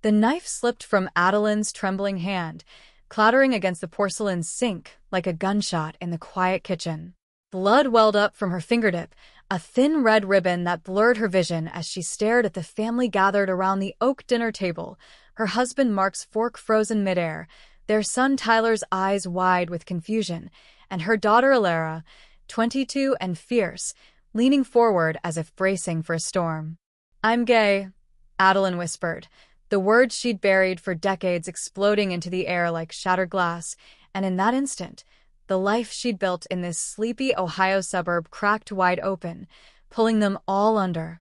The knife slipped from Adeline's trembling hand, clattering against the porcelain sink like a gunshot in the quiet kitchen. Blood welled up from her fingertip, a thin red ribbon that blurred her vision as she stared at the family gathered around the oak dinner table, her husband Mark's fork frozen midair, their son Tyler's eyes wide with confusion, and her daughter Alara, 22 and fierce, leaning forward as if bracing for a storm. "I'm gay," Adeline whispered, the words she'd buried for decades exploding into the air like shattered glass, and in that instant, the life she'd built in this sleepy Ohio suburb cracked wide open, pulling them all under.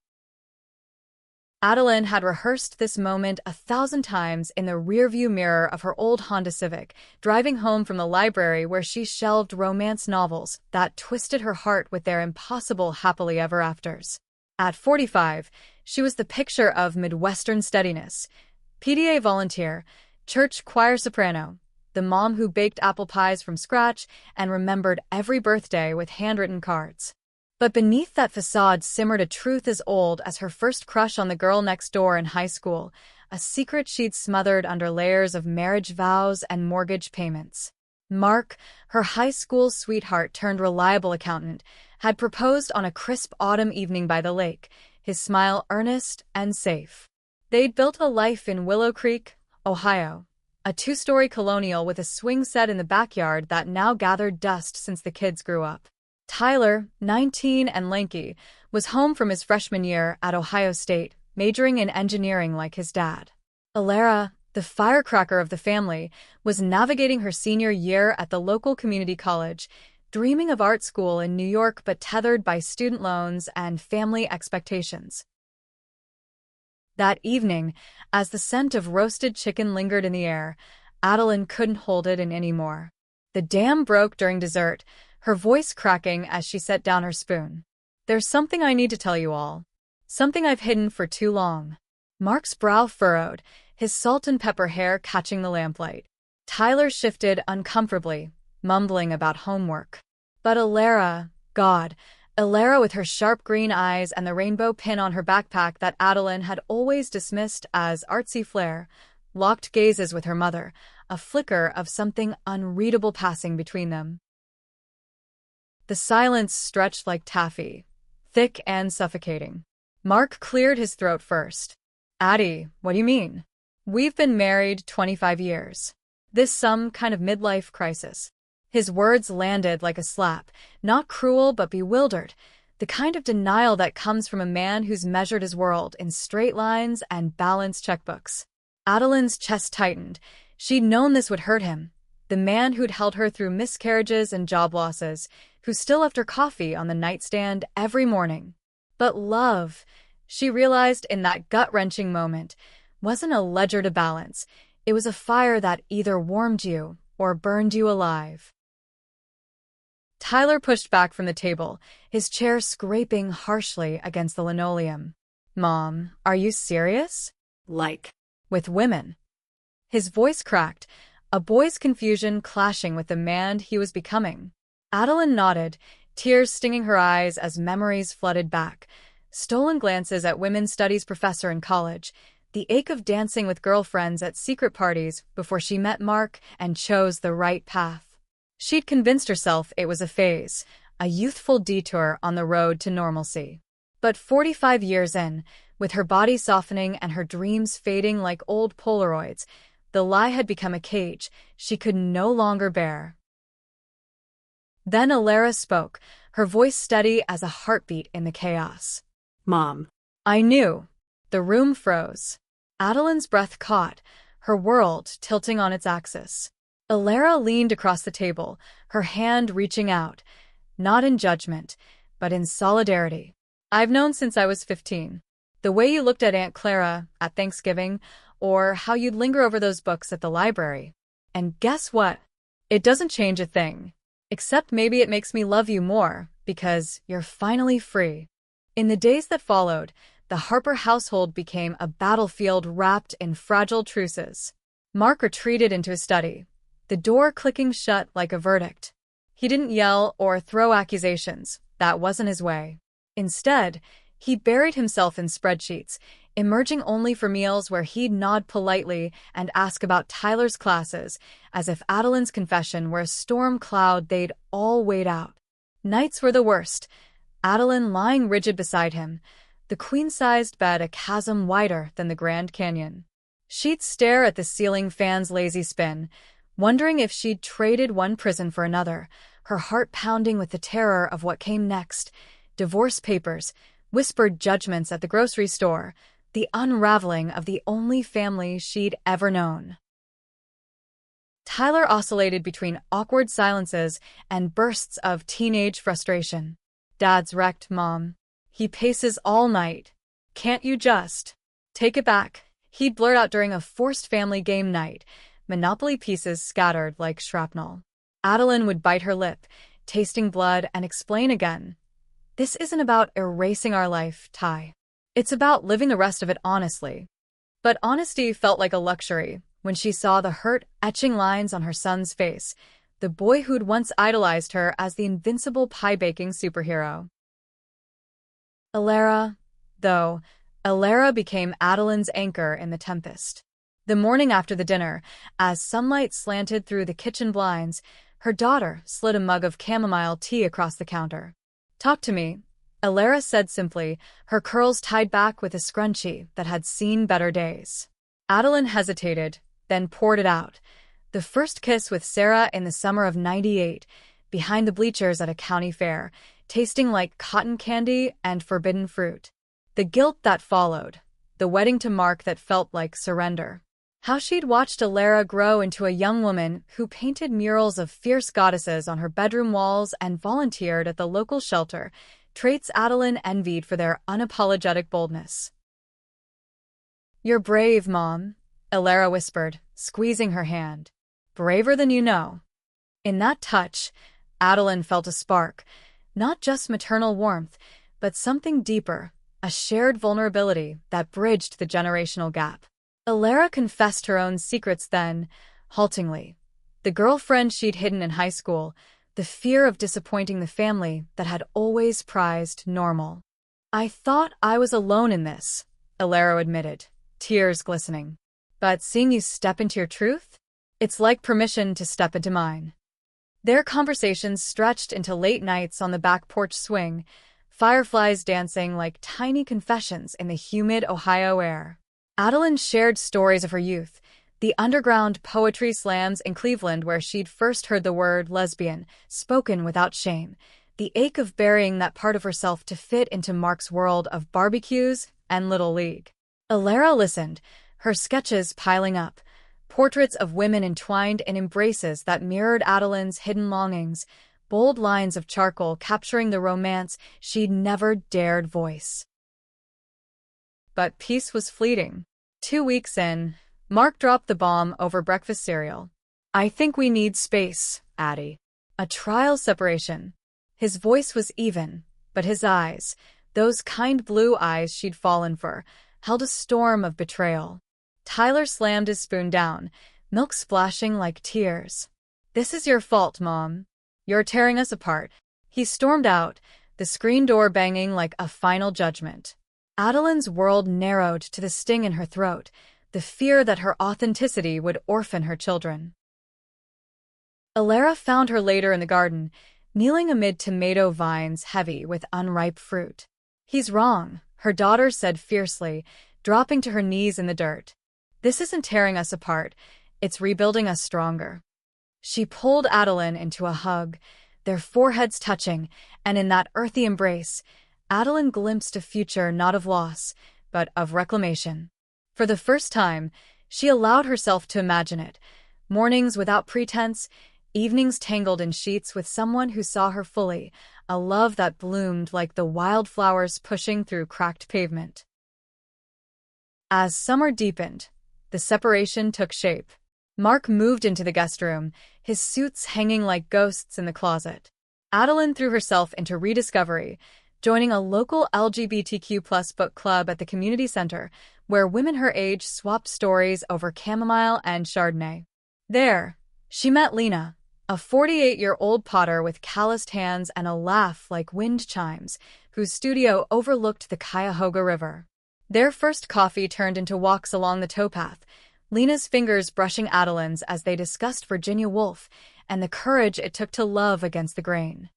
Adeline had rehearsed this moment 1,000 times in the rearview mirror of her old Honda Civic, driving home from the library where she shelved romance novels that twisted her heart with their impossible happily ever afters. At 45, she was the picture of Midwestern steadiness. PTA volunteer, church choir soprano, the mom who baked apple pies from scratch and remembered every birthday with handwritten cards. But beneath that facade simmered a truth as old as her first crush on the girl next door in high school, a secret she'd smothered under layers of marriage vows and mortgage payments. Mark, her high school sweetheart turned reliable accountant, had proposed on a crisp autumn evening by the lake, his smile earnest and safe. They'd built a life in Willow Creek, Ohio, a 2-story colonial with a swing set in the backyard that now gathered dust since the kids grew up. Tyler, 19 and lanky, was home from his freshman year at Ohio State, majoring in engineering like his dad. Alara, the firecracker of the family, was navigating her senior year at the local community college, dreaming of art school in New York but tethered by student loans and family expectations. That evening, as the scent of roasted chicken lingered in the air, Adeline couldn't hold it in anymore. The dam broke during dessert, her voice cracking as she set down her spoon. "There's something I need to tell you all. Something I've hidden for too long." Mark's brow furrowed, his salt and pepper hair catching the lamplight. Tyler shifted uncomfortably, mumbling about homework. But Alara, God, Alara with her sharp green eyes and the rainbow pin on her backpack that Adeline had always dismissed as artsy flair, locked gazes with her mother, a flicker of something unreadable passing between them. The silence stretched like taffy, thick and suffocating. Mark cleared his throat first. "Addie, what do you mean? We've been married 25 years. This some kind of midlife crisis?" His words landed like a slap, not cruel but bewildered, the kind of denial that comes from a man who's measured his world in straight lines and balanced checkbooks. Adeline's chest tightened. She'd known this would hurt him. The man who'd held her through miscarriages and job losses, who still left her coffee on the nightstand every morning. But love, she realized in that gut-wrenching moment, wasn't a ledger to balance. It was a fire that either warmed you or burned you alive. Tyler pushed back from the table, his chair scraping harshly against the linoleum. "Mom, are you serious? Like, with women?" His voice cracked, a boy's confusion clashing with the man he was becoming. Adeline nodded, tears stinging her eyes as memories flooded back. Stolen glances at women's studies professor in college, the ache of dancing with girlfriends at secret parties before she met Mark and chose the right path. She'd convinced herself it was a phase, a youthful detour on the road to normalcy. But 45 years in, with her body softening and her dreams fading like old Polaroids, the lie had become a cage she could no longer bear. Then Alara spoke, her voice steady as a heartbeat in the chaos. "Mom." I knew. The room froze. Adeline's breath caught, her world tilting on its axis. Alara leaned across the table, her hand reaching out, not in judgment, but in solidarity. "I've known since I was 15. The way you looked at Aunt Clara at Thanksgiving, or how you'd linger over those books at the library. And guess what? It doesn't change a thing. Except maybe it makes me love you more, because you're finally free." In the days that followed, the Harper household became a battlefield wrapped in fragile truces. Mark retreated into his study, the door clicking shut like a verdict. He didn't yell or throw accusations, that wasn't his way. Instead, he buried himself in spreadsheets, emerging only for meals where he'd nod politely and ask about Tyler's classes, as if Adeline's confession were a storm cloud they'd all wait out. Nights were the worst, Adeline lying rigid beside him, the queen-sized bed a chasm wider than the Grand Canyon. She'd stare at the ceiling fan's lazy spin, wondering if she'd traded one prison for another, her heart pounding with the terror of what came next. Divorce papers, whispered judgments at the grocery store, the unraveling of the only family she'd ever known. Tyler oscillated between awkward silences and bursts of teenage frustration. "Dad's wrecked, Mom. He paces all night. Can't you just take it back?" He'd blurt out during a forced family game night, Monopoly pieces scattered like shrapnel. Adeline would bite her lip, tasting blood, and explain again. "This isn't about erasing our life, Ty. It's about living the rest of it honestly." But honesty felt like a luxury when she saw the hurt, etching lines on her son's face, the boy who'd once idolized her as the invincible pie-baking superhero. Alara became Adeline's anchor in the tempest. The morning after the dinner, as sunlight slanted through the kitchen blinds, her daughter slid a mug of chamomile tea across the counter. "Talk to me," Alara said simply, her curls tied back with a scrunchie that had seen better days. Adeline hesitated, then poured it out. The first kiss with Sarah in the summer of '98, behind the bleachers at a county fair, tasting like cotton candy and forbidden fruit. The guilt that followed, the wedding to Mark that felt like surrender. How she'd watched Alara grow into a young woman who painted murals of fierce goddesses on her bedroom walls and volunteered at the local shelter, traits Adeline envied for their unapologetic boldness. "You're brave, Mom," Alara whispered, squeezing her hand. "Braver than you know." In that touch, Adeline felt a spark, not just maternal warmth, but something deeper, a shared vulnerability that bridged the generational gap. Alara confessed her own secrets then, haltingly. The girlfriend she'd hidden in high school, the fear of disappointing the family that had always prized normal. "I thought I was alone in this," Alara admitted, tears glistening. "But seeing you step into your truth? It's like permission to step into mine." Their conversations stretched into late nights on the back porch swing, fireflies dancing like tiny confessions in the humid Ohio air. Adeline shared stories of her youth, the underground poetry slams in Cleveland where she'd first heard the word lesbian, spoken without shame, the ache of burying that part of herself to fit into Mark's world of barbecues and Little League. Alara listened, her sketches piling up, portraits of women entwined in embraces that mirrored Adeline's hidden longings, bold lines of charcoal capturing the romance she'd never dared voice. But peace was fleeting. 2 weeks in, Mark dropped the bomb over breakfast cereal. "I think we need space, Addie. A trial separation." His voice was even, but his eyes, those kind blue eyes she'd fallen for, held a storm of betrayal. Tyler slammed his spoon down, milk splashing like tears. "This is your fault, Mom. You're tearing us apart." He stormed out, the screen door banging like a final judgment. Adeline's world narrowed to the sting in her throat, the fear that her authenticity would orphan her children. Alara found her later in the garden, kneeling amid tomato vines heavy with unripe fruit. "He's wrong," her daughter said fiercely, dropping to her knees in the dirt. "This isn't tearing us apart, it's rebuilding us stronger." She pulled Adeline into a hug, their foreheads touching, and in that earthy embrace, Adeline glimpsed a future not of loss, but of reclamation. For the first time, she allowed herself to imagine it. Mornings without pretense, evenings tangled in sheets with someone who saw her fully, a love that bloomed like the wildflowers pushing through cracked pavement. As summer deepened, the separation took shape. Mark moved into the guest room, his suits hanging like ghosts in the closet. Adeline threw herself into rediscovery, joining a local LGBTQ+ book club at the community center, where women her age swapped stories over chamomile and Chardonnay. There, she met Lena, a 48-year-old potter with calloused hands and a laugh like wind chimes, whose studio overlooked the Cuyahoga River. Their first coffee turned into walks along the towpath, Lena's fingers brushing Adeline's as they discussed Virginia Woolf and the courage it took to love against the grain.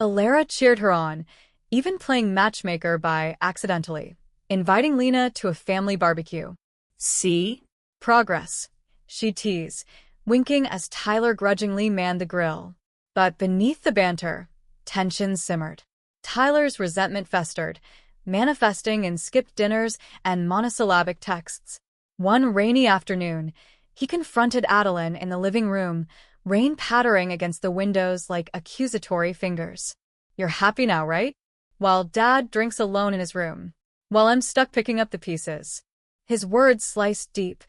Alara cheered her on, even playing matchmaker by accidentally, inviting Lena to a family barbecue. See? Progress, she'd tease, winking as Tyler grudgingly manned the grill. But beneath the banter, tension simmered. Tyler's resentment festered, manifesting in skipped dinners and monosyllabic texts. One rainy afternoon, he confronted Adeline in the living room, rain pattering against the windows like accusatory fingers. "You're happy now, right? While Dad drinks alone in his room. While I'm stuck picking up the pieces." His words sliced deep,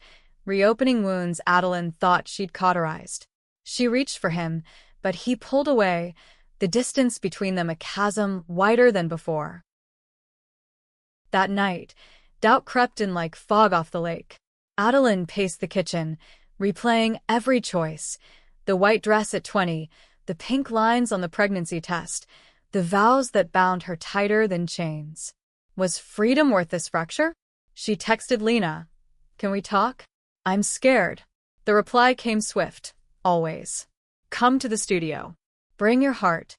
reopening wounds Adeline thought she'd cauterized. She reached for him, but he pulled away, the distance between them a chasm wider than before. That night, doubt crept in like fog off the lake. Adeline paced the kitchen, replaying every choice. The white dress at 20, the pink lines on the pregnancy test, the vows that bound her tighter than chains. Was freedom worth this fracture? She texted Lena. "Can we talk? I'm scared." The reply came swift, always. "Come to the studio. Bring your heart."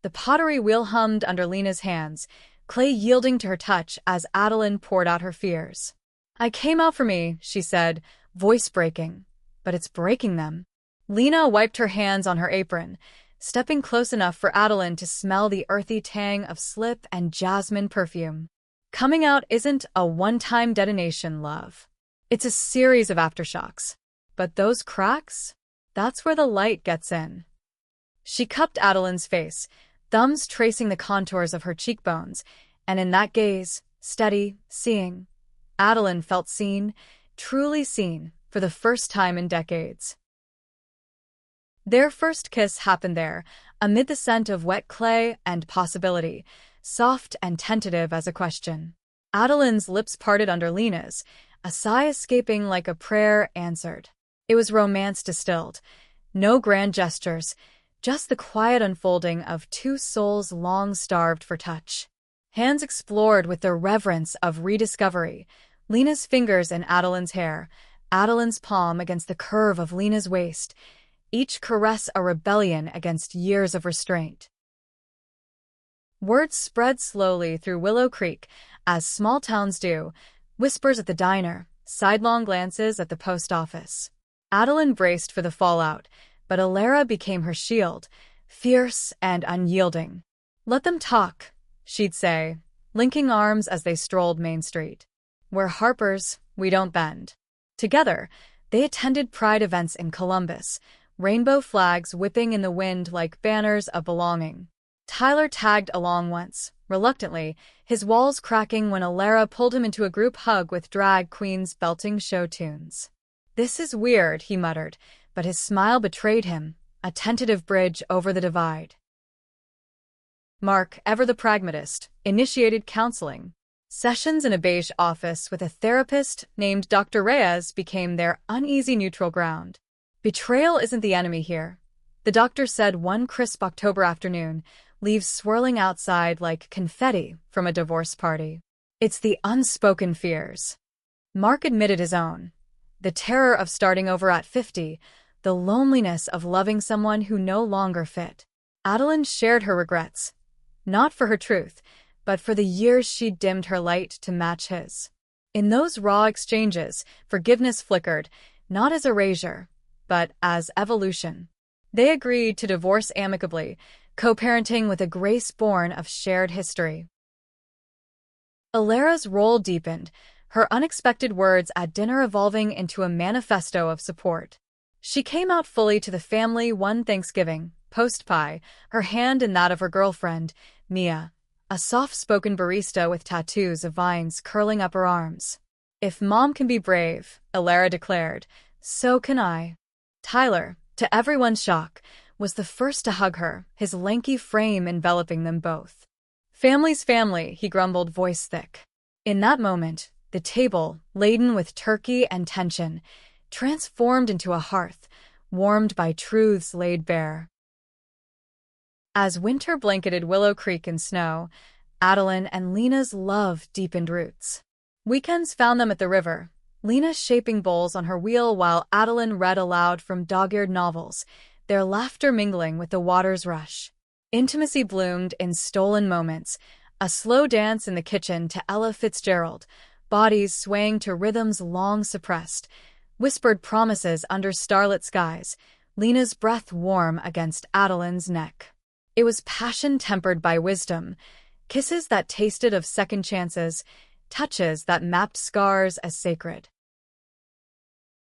The pottery wheel hummed under Lena's hands, clay yielding to her touch as Adeline poured out her fears. "I came out for me," she said, voice breaking. "But it's breaking them." Lena wiped her hands on her apron, stepping close enough for Adeline to smell the earthy tang of slip and jasmine perfume. Coming out isn't a one-time detonation, love. It's a series of aftershocks. But those cracks? That's where the light gets in. She cupped Adeline's face, thumbs tracing the contours of her cheekbones, and in that gaze, steady, seeing, Adeline felt seen, truly seen, for the first time in decades. Their first kiss happened there, amid the scent of wet clay and possibility, soft and tentative as a question. Adeline's lips parted under Lena's, a sigh escaping like a prayer answered. It was romance distilled. No grand gestures, just the quiet unfolding of two souls long starved for touch. Hands explored with the reverence of rediscovery, Lena's fingers in Adeline's hair, Adeline's palm against the curve of Lena's waist, each caress a rebellion against years of restraint. Words spread slowly through Willow Creek, as small towns do, whispers at the diner, sidelong glances at the post office. Adeline braced for the fallout, but Alara became her shield, fierce and unyielding. "Let them talk," she'd say, linking arms as they strolled Main Street. "We're Harpers, we don't bend." Together, they attended pride events in Columbus, rainbow flags whipping in the wind like banners of belonging. Tyler tagged along once, reluctantly, his walls cracking when Alara pulled him into a group hug with drag queens belting show tunes. "This is weird," he muttered, but his smile betrayed him, a tentative bridge over the divide. Mark, ever the pragmatist, initiated counseling. Sessions in a beige office with a therapist named Dr. Reyes became their uneasy neutral ground. "Betrayal isn't the enemy here," the doctor said one crisp October afternoon, leaves swirling outside like confetti from a divorce party. "It's the unspoken fears." Mark admitted his own. The terror of starting over at 50, the loneliness of loving someone who no longer fit. Adeline shared her regrets, not for her truth, but for the years she'd dimmed her light to match his. In those raw exchanges, forgiveness flickered, not as erasure, but as evolution. They agreed to divorce amicably, co-parenting with a grace born of shared history. Alara's role deepened, her unexpected words at dinner evolving into a manifesto of support. She came out fully to the family one Thanksgiving, post-pie, her hand in that of her girlfriend, Mia, a soft-spoken barista with tattoos of vines curling up her arms. "If Mom can be brave," Alara declared, "so can I." Tyler, to everyone's shock, was the first to hug her, his lanky frame enveloping them both. "Family's family," he grumbled, voice thick. In that moment, the table, laden with turkey and tension, transformed into a hearth, warmed by truths laid bare. As winter blanketed Willow Creek in snow, Adeline and Lena's love deepened roots. Weekends found them at the river, Lena shaping bowls on her wheel while Adeline read aloud from dog-eared novels, their laughter mingling with the water's rush. Intimacy bloomed in stolen moments, a slow dance in the kitchen to Ella Fitzgerald, bodies swaying to rhythms long suppressed, whispered promises under starlit skies, Lena's breath warm against Adeline's neck. It was passion tempered by wisdom, kisses that tasted of second chances, touches that mapped scars as sacred.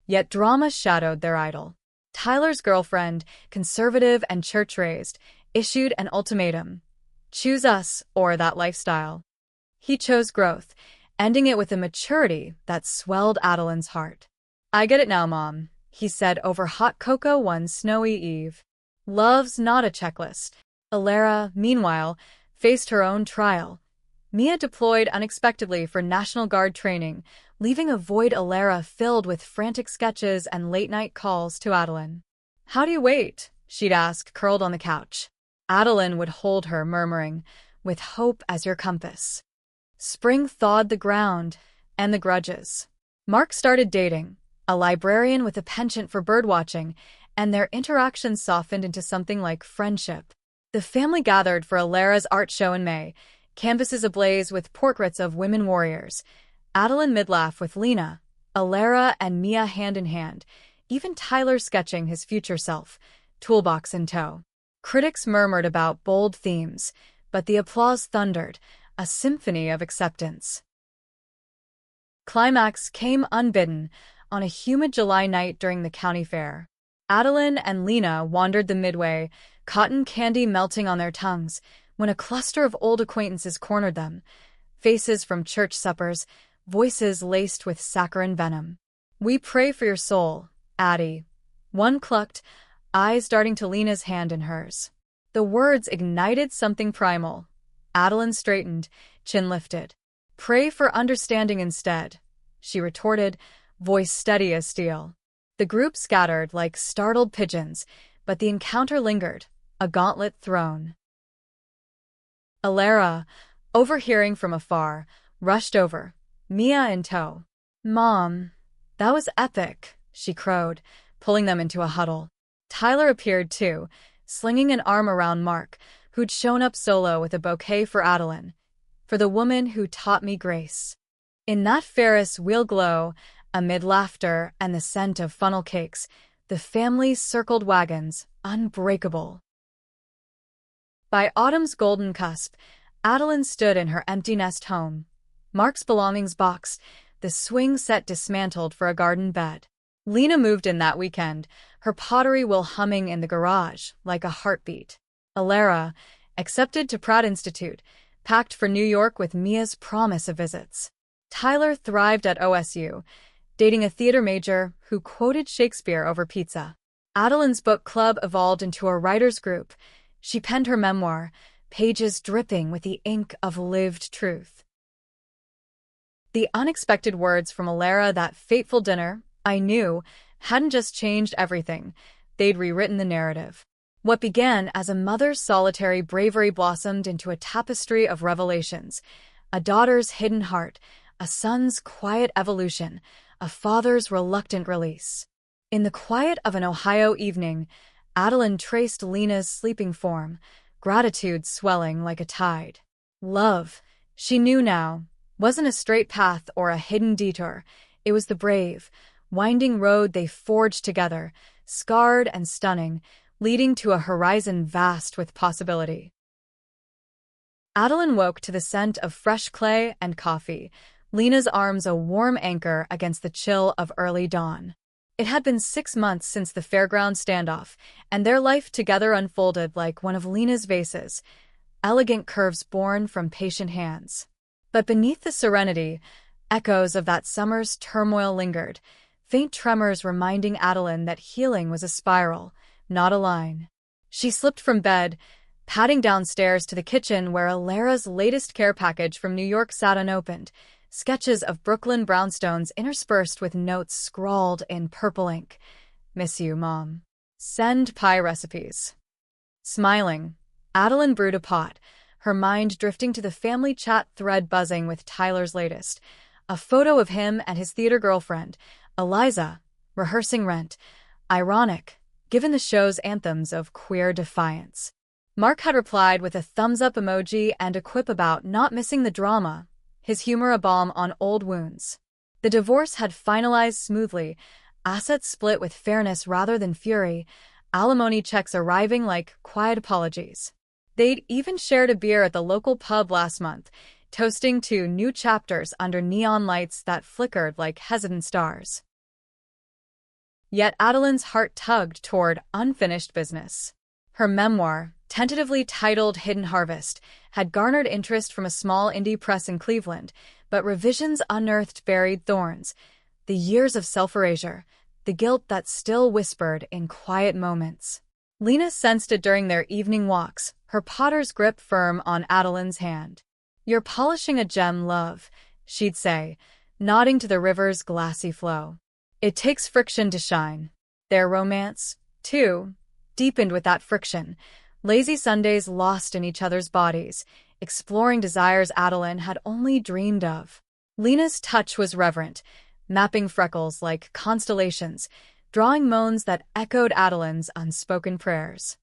Yet drama shadowed their idol. Tyler's girlfriend, conservative and church-raised, issued an ultimatum. Choose us or that lifestyle. He chose growth, ending it with a maturity that swelled Adeline's heart. I get it now, Mom, he said over hot cocoa one snowy eve. Love's not a checklist. Alara, meanwhile, faced her own trial. Mia deployed unexpectedly for National Guard training, leaving a void Alara filled with frantic sketches and late-night calls to Adeline. How do you wait? She'd ask, curled on the couch. Adeline would hold her, murmuring, with hope as your compass. Spring thawed the ground, and the grudges. Mark started dating, a librarian with a penchant for birdwatching, and their interactions softened into something like friendship. The family gathered for Alara's art show in May, canvases ablaze with portraits of women warriors. Adeline midlaugh with Lena, Alara and Mia hand in hand, even Tyler sketching his future self, toolbox in tow. Critics murmured about bold themes, but the applause thundered, a symphony of acceptance. Climax came unbidden on a humid July night during the county fair. Adeline and Lena wandered the midway, cotton candy melting on their tongues, when a cluster of old acquaintances cornered them. Faces from church suppers, voices laced with saccharine venom. We pray for your soul, Addie. One clucked, eyes darting to Lena's hand in hers. The words ignited something primal. Adeline straightened, chin lifted. Pray for understanding instead, she retorted, voice steady as steel. The group scattered like startled pigeons, but the encounter lingered, a gauntlet thrown. Alara, overhearing from afar, rushed over, Mia in tow. Mom, that was epic, she crowed, pulling them into a huddle. Tyler appeared too, slinging an arm around Mark, who'd shown up solo with a bouquet for Adeline, for the woman who taught me grace. In that Ferris wheel glow, amid laughter and the scent of funnel cakes, the family circled wagons, unbreakable. By autumn's golden cusp, Adeline stood in her empty nest home. Mark's belongings boxed, the swing set dismantled for a garden bed. Lena moved in that weekend, her pottery wheel humming in the garage like a heartbeat. Alara, accepted to Pratt Institute, packed for New York with Mia's promise of visits. Tyler thrived at OSU, dating a theater major who quoted Shakespeare over pizza. Adeline's book club evolved into a writer's group. She penned her memoir, pages dripping with the ink of lived truth. The unexpected words from Alara that fateful dinner, I knew, hadn't just changed everything. They'd rewritten the narrative. What began as a mother's solitary bravery blossomed into a tapestry of revelations. A daughter's hidden heart, a son's quiet evolution, a father's reluctant release. In the quiet of an Ohio evening, Adeline traced Lena's sleeping form, gratitude swelling like a tide. Love, she knew now, wasn't a straight path or a hidden detour. It was the brave, winding road they forged together, scarred and stunning, leading to a horizon vast with possibility. Adeline woke to the scent of fresh clay and coffee, Lena's arms a warm anchor against the chill of early dawn. It had been 6 months since the fairground standoff, and their life together unfolded like one of Lena's vases, elegant curves born from patient hands. But beneath the serenity, echoes of that summer's turmoil lingered, faint tremors reminding Adeline that healing was a spiral, not a line. She slipped from bed, padding downstairs to the kitchen where Alara's latest care package from New York sat unopened, sketches of Brooklyn brownstones interspersed with notes scrawled in purple ink. Miss you, Mom. Send pie recipes. Smiling, Adeline brewed a pot, her mind drifting to the family chat thread buzzing with Tyler's latest. A photo of him and his theater girlfriend, Eliza, rehearsing Rent. Ironic, given the show's anthems of queer defiance. Mark had replied with a thumbs-up emoji and a quip about not missing the drama, his humor a balm on old wounds. The divorce had finalized smoothly, assets split with fairness rather than fury, alimony checks arriving like quiet apologies. They'd even shared a beer at the local pub last month, toasting to new chapters under neon lights that flickered like hesitant stars. Yet Adeline's heart tugged toward unfinished business. Her memoir, tentatively titled Hidden Harvest, had garnered interest from a small indie press in Cleveland, but revisions unearthed buried thorns, the years of self-erasure, the guilt that still whispered in quiet moments. Lena sensed it during their evening walks, her potter's grip firm on Adeline's hand. "You're polishing a gem, love," she'd say, nodding to the river's glassy flow. "It takes friction to shine." Their romance, too, deepened with that friction, lazy Sundays lost in each other's bodies, exploring desires Adeline had only dreamed of. Lena's touch was reverent, mapping freckles like constellations, drawing moans that echoed Adeline's unspoken prayers.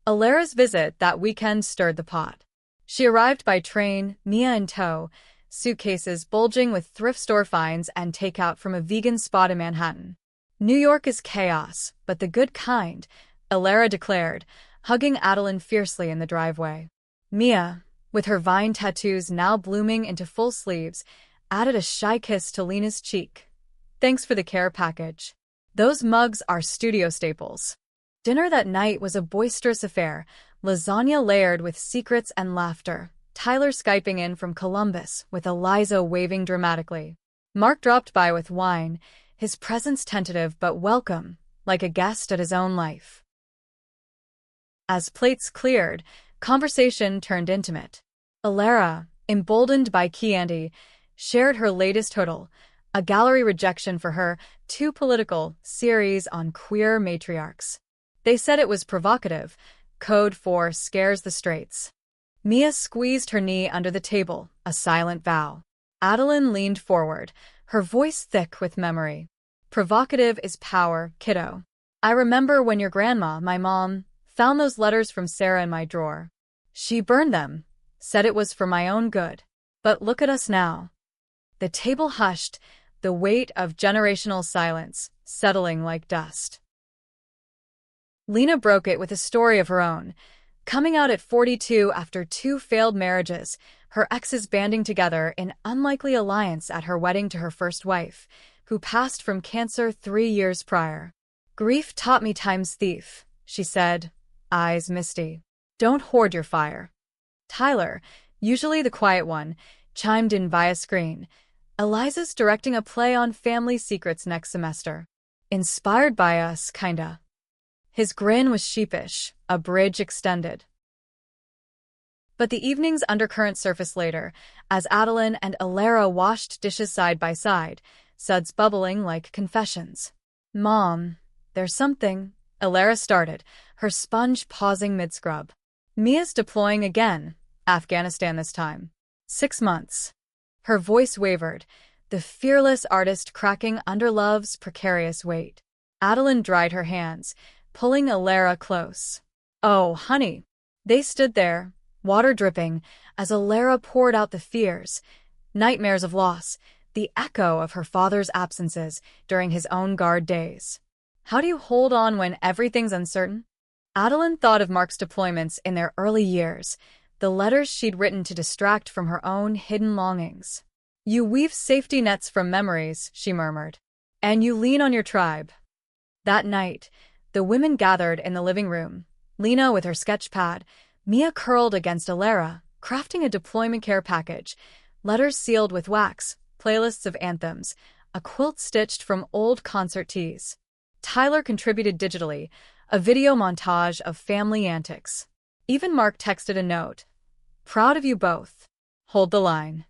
Alara's visit that weekend stirred the pot. She arrived by train, Mia in tow, suitcases bulging with thrift store finds and takeout from a vegan spot in Manhattan. "New York is chaos, but the good kind," Alara declared, hugging Adeline fiercely in the driveway. Mia, with her vine tattoos now blooming into full sleeves, added a shy kiss to Lena's cheek. "Thanks for the care package. Those mugs are studio staples." Dinner that night was a boisterous affair, lasagna layered with secrets and laughter, Tyler Skyping in from Columbus with Eliza waving dramatically. Mark dropped by with wine, his presence tentative but welcome, like a guest at his own life. As plates cleared, conversation turned intimate. Alara, emboldened by Chianti, shared her latest hurdle, a gallery rejection for her too political series on queer matriarchs. They said it was provocative, code for scares the straights. Mia squeezed her knee under the table, a silent vow. Adeline leaned forward, her voice thick with memory. "Provocative is power, kiddo. I remember when your grandma, my mom, found those letters from Sarah in my drawer. She burned them, said it was for my own good. But look at us now." The table hushed, the weight of generational silence settling like dust. Lena broke it with a story of her own. Coming out at 42 after 2 failed marriages, her exes banding together in unlikely alliance at her wedding to her first wife, who passed from cancer 3 years prior. "Grief taught me time's thief," she said, eyes misty. "Don't hoard your fire." Tyler, usually the quiet one, chimed in via screen. "Eliza's directing a play on family secrets next semester. Inspired by us, kinda." His grin was sheepish, a bridge extended. But the evening's undercurrent surfaced later, as Adeline and Alara washed dishes side by side, suds bubbling like confessions. "Mom, there's something," Alara started, her sponge pausing mid-scrub. "Mia's deploying again, Afghanistan this time. 6 months. Her voice wavered, the fearless artist cracking under love's precarious weight. Adeline dried her hands, pulling Alara close. "Oh, honey." They stood there, water dripping, as Alara poured out the fears, nightmares of loss, the echo of her father's absences during his own guard days. "How do you hold on when everything's uncertain?" Adeline thought of Mark's deployments in their early years, the letters she'd written to distract from her own hidden longings. "You weave safety nets from memories," she murmured. "And you lean on your tribe." That night, the women gathered in the living room, Lena with her sketch pad, Mia curled against Alara, crafting a deployment care package, letters sealed with wax, playlists of anthems, a quilt stitched from old concert tees. Tyler contributed digitally, a video montage of family antics. Even Mark texted a note. "Proud of you both. Hold the line."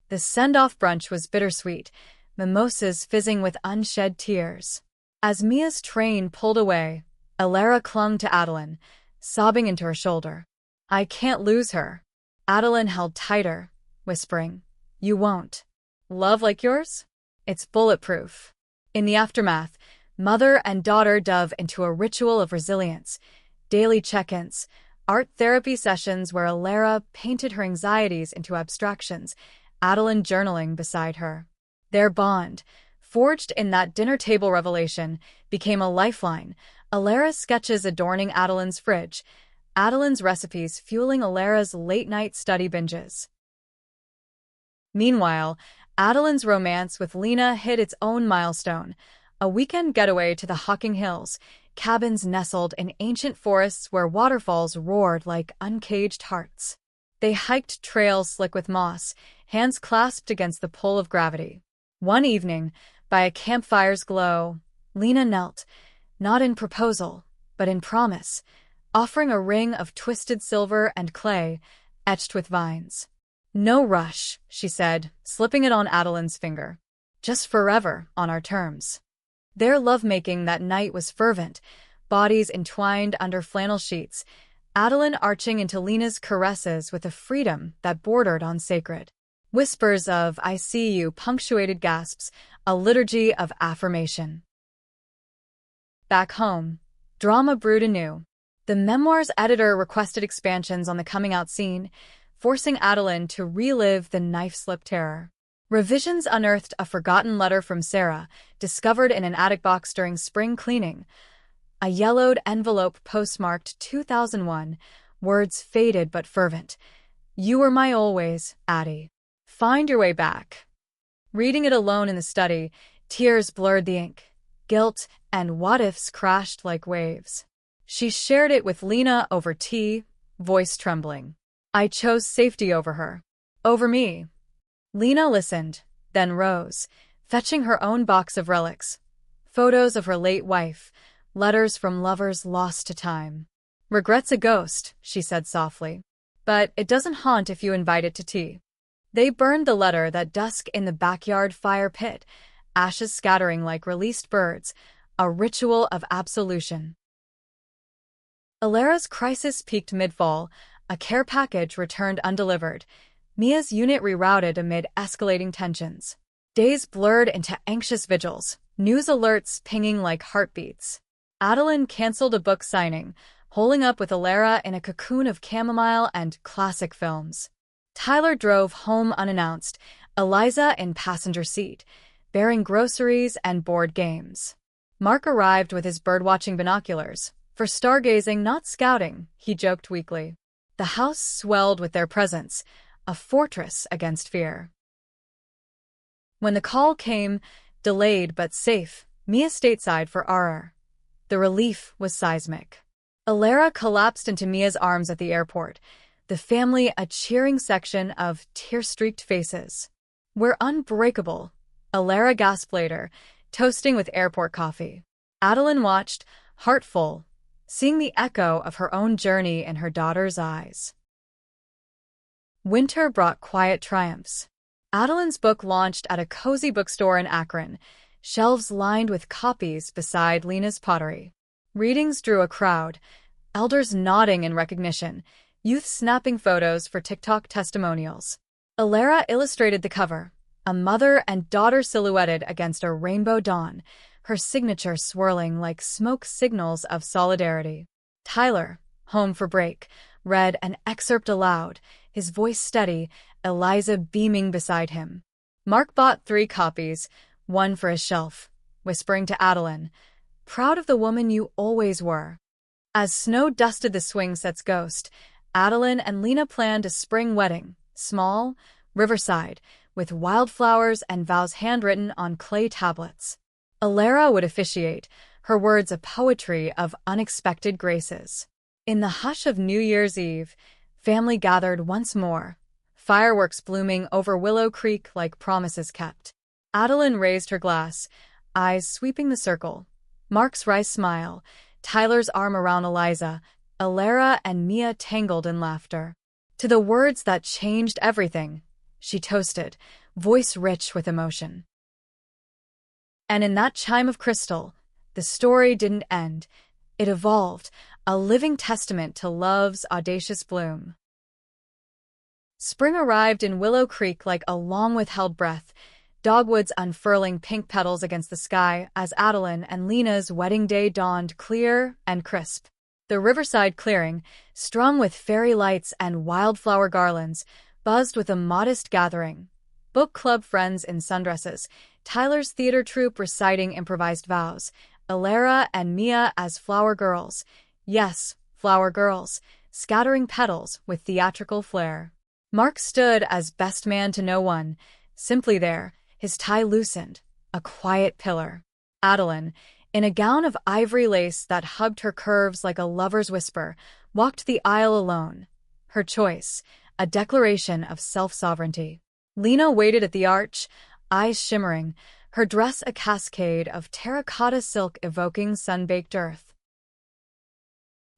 The send-off brunch was bittersweet, mimosas fizzing with unshed tears. As Mia's train pulled away, Alara clung to Adeline, sobbing into her shoulder. I can't lose her. Adeline held tighter, whispering, You won't. Love like yours? It's bulletproof. In the aftermath, mother and daughter dove into a ritual of resilience, daily check-ins, art therapy sessions where Alara painted her anxieties into abstractions, Adeline journaling beside her. Their bond, forged in that dinner table revelation, became a lifeline, Alara's sketches adorning Adeline's fridge, Adeline's recipes fueling Alara's late-night study binges. Meanwhile, Adeline's romance with Lena hit its own milestone, a weekend getaway to the Hocking Hills, cabins nestled in ancient forests where waterfalls roared like uncaged hearts. They hiked trails slick with moss, hands clasped against the pull of gravity. One evening, by a campfire's glow, Lena knelt, not in proposal, but in promise, offering a ring of twisted silver and clay, etched with vines. No rush, she said, slipping it on Adeline's finger. Just forever, on our terms. Their lovemaking that night was fervent, bodies entwined under flannel sheets, Adeline arching into Lena's caresses with a freedom that bordered on sacred. Whispers of "I see you" punctuated gasps, a liturgy of affirmation. Back home, drama brewed anew. The memoir's editor requested expansions on the coming-out scene, forcing Adeline to relive the knife-slip terror. Revisions unearthed a forgotten letter from Sarah, discovered in an attic box during spring cleaning. A yellowed envelope postmarked 2001, words faded but fervent. You were my always, Addie. Find your way back. Reading it alone in the study, tears blurred the ink. Guilt and what-ifs crashed like waves. She shared it with Lena over tea, voice trembling. I chose safety over her. Over me. Lena listened, then rose, fetching her own box of relics. Photos of her late wife, letters from lovers lost to time. Regret's a ghost, she said softly. But it doesn't haunt if you invite it to tea. They burned the letter that dusk in the backyard fire pit, ashes scattering like released birds, a ritual of absolution. Alara's crisis peaked mid-fall, a care package returned undelivered, Mia's unit rerouted amid escalating tensions. Days blurred into anxious vigils, news alerts pinging like heartbeats. Adeline canceled a book signing, holing up with Alara in a cocoon of chamomile and classic films. Tyler drove home unannounced, Eliza in passenger seat, bearing groceries and board games. Mark arrived with his birdwatching binoculars. For stargazing, not scouting, he joked weakly. The house swelled with their presence, a fortress against fear. When the call came, delayed but safe, Mia stateside for RR. The relief was seismic. Alara collapsed into Mia's arms at the airport, the family a cheering section of tear-streaked faces. We're unbreakable, Alara gasped later, toasting with airport coffee. Adeline watched, heart full, seeing the echo of her own journey in her daughter's eyes. Winter brought quiet triumphs. Adeline's book launched at a cozy bookstore in Akron, shelves lined with copies beside Lena's pottery. Readings drew a crowd, elders nodding in recognition, youth snapping photos for TikTok testimonials. Alara illustrated the cover, a mother and daughter silhouetted against a rainbow dawn, her signature swirling like smoke signals of solidarity. Tyler, home for break, read an excerpt aloud, his voice steady, Eliza beaming beside him. Mark bought 3 copies, one for his shelf, whispering to Adeline, proud of the woman you always were. As snow dusted the swing set's ghost, Adeline and Lena planned a spring wedding, small, riverside, with wildflowers and vows handwritten on clay tablets. Alara would officiate, her words a poetry of unexpected graces. In the hush of New Year's Eve, family gathered once more, fireworks blooming over Willow Creek like promises kept. Adeline raised her glass, eyes sweeping the circle. Mark's wry smile, Tyler's arm around Eliza, Alara and Mia tangled in laughter. To the words that changed everything, she toasted, voice rich with emotion. And in that chime of crystal, the story didn't end. It evolved, a living testament to love's audacious bloom. Spring arrived in Willow Creek like a long-withheld breath, dogwoods unfurling pink petals against the sky as Adeline and Lena's wedding day dawned clear and crisp. The riverside clearing, strung with fairy lights and wildflower garlands, buzzed with a modest gathering. Book club friends in sundresses, Tyler's theater troupe reciting improvised vows, Alara and Mia as flower girls. Yes, flower girls, scattering petals with theatrical flair. Mark stood as best man to no one, simply there, his tie loosened, a quiet pillar. Adeline, in a gown of ivory lace that hugged her curves like a lover's whisper, walked the aisle alone. Her choice, a declaration of self-sovereignty. Lena waited at the arch, eyes shimmering, her dress a cascade of terracotta silk evoking sun-baked earth.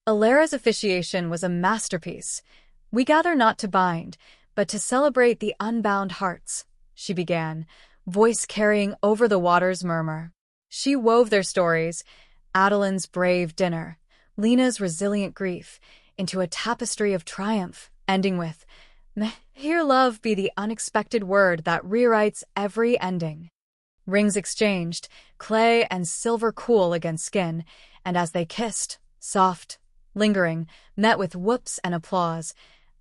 Alara's officiation was a masterpiece. "We gather not to bind, but to celebrate the unbound hearts," she began, voice carrying over the water's murmur. She wove their stories, Adeline's brave dinner, Lena's resilient grief, into a tapestry of triumph, ending with, "Here love be the unexpected word that rewrites every ending." Rings exchanged, clay and silver cool against skin, and as they kissed, soft, lingering, met with whoops and applause,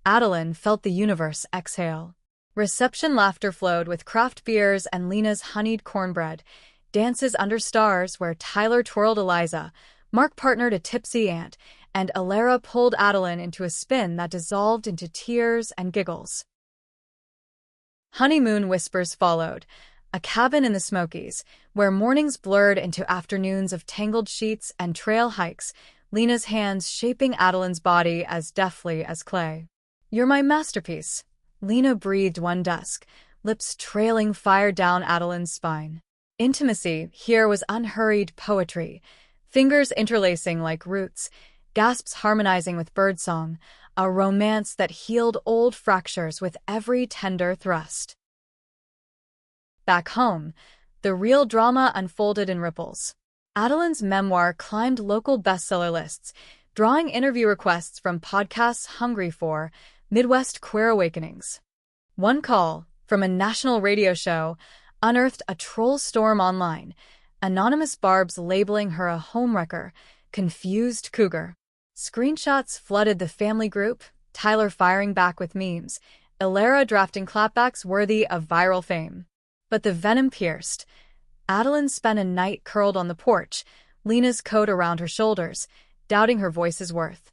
Adeline felt the universe exhale. Reception laughter flowed with craft beers and Lena's honeyed cornbread, dances under stars where Tyler twirled Eliza, Mark partnered a tipsy aunt, and Alara pulled Adeline into a spin that dissolved into tears and giggles. Honeymoon whispers followed, a cabin in the Smokies, where mornings blurred into afternoons of tangled sheets and trail hikes, Lena's hands shaping Adeline's body as deftly as clay. "You're my masterpiece," Lena breathed one dusk, lips trailing fire down Adeline's spine. Intimacy here was unhurried poetry, fingers interlacing like roots, gasps harmonizing with birdsong, a romance that healed old fractures with every tender thrust. Back home, the real drama unfolded in ripples. Adeline's memoir climbed local bestseller lists, drawing interview requests from podcasts hungry for Midwest queer awakenings. One call, from a national radio show, unearthed a troll storm online, anonymous barbs labeling her a homewrecker, confused cougar. Screenshots flooded the family group, Tyler firing back with memes, Alara drafting clapbacks worthy of viral fame. But the venom pierced. Adeline spent a night curled on the porch, Lena's coat around her shoulders, doubting her voice's worth.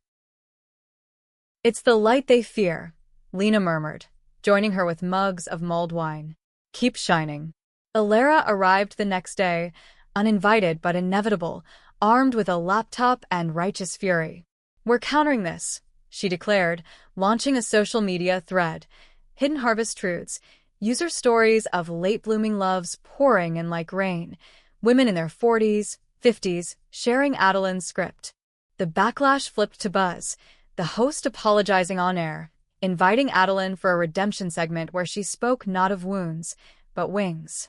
"It's the light they fear," Lena murmured, joining her with mugs of mulled wine. "Keep shining." Alara arrived the next day, uninvited but inevitable, armed with a laptop and righteous fury. "We're countering this," she declared, launching a social media thread. Hidden Harvest Truths, user stories of late-blooming loves pouring in like rain, women in their 40s, 50s, sharing Adeline's script. The backlash flipped to buzz, the host apologizing on air, inviting Adeline for a redemption segment where she spoke not of wounds, but wings.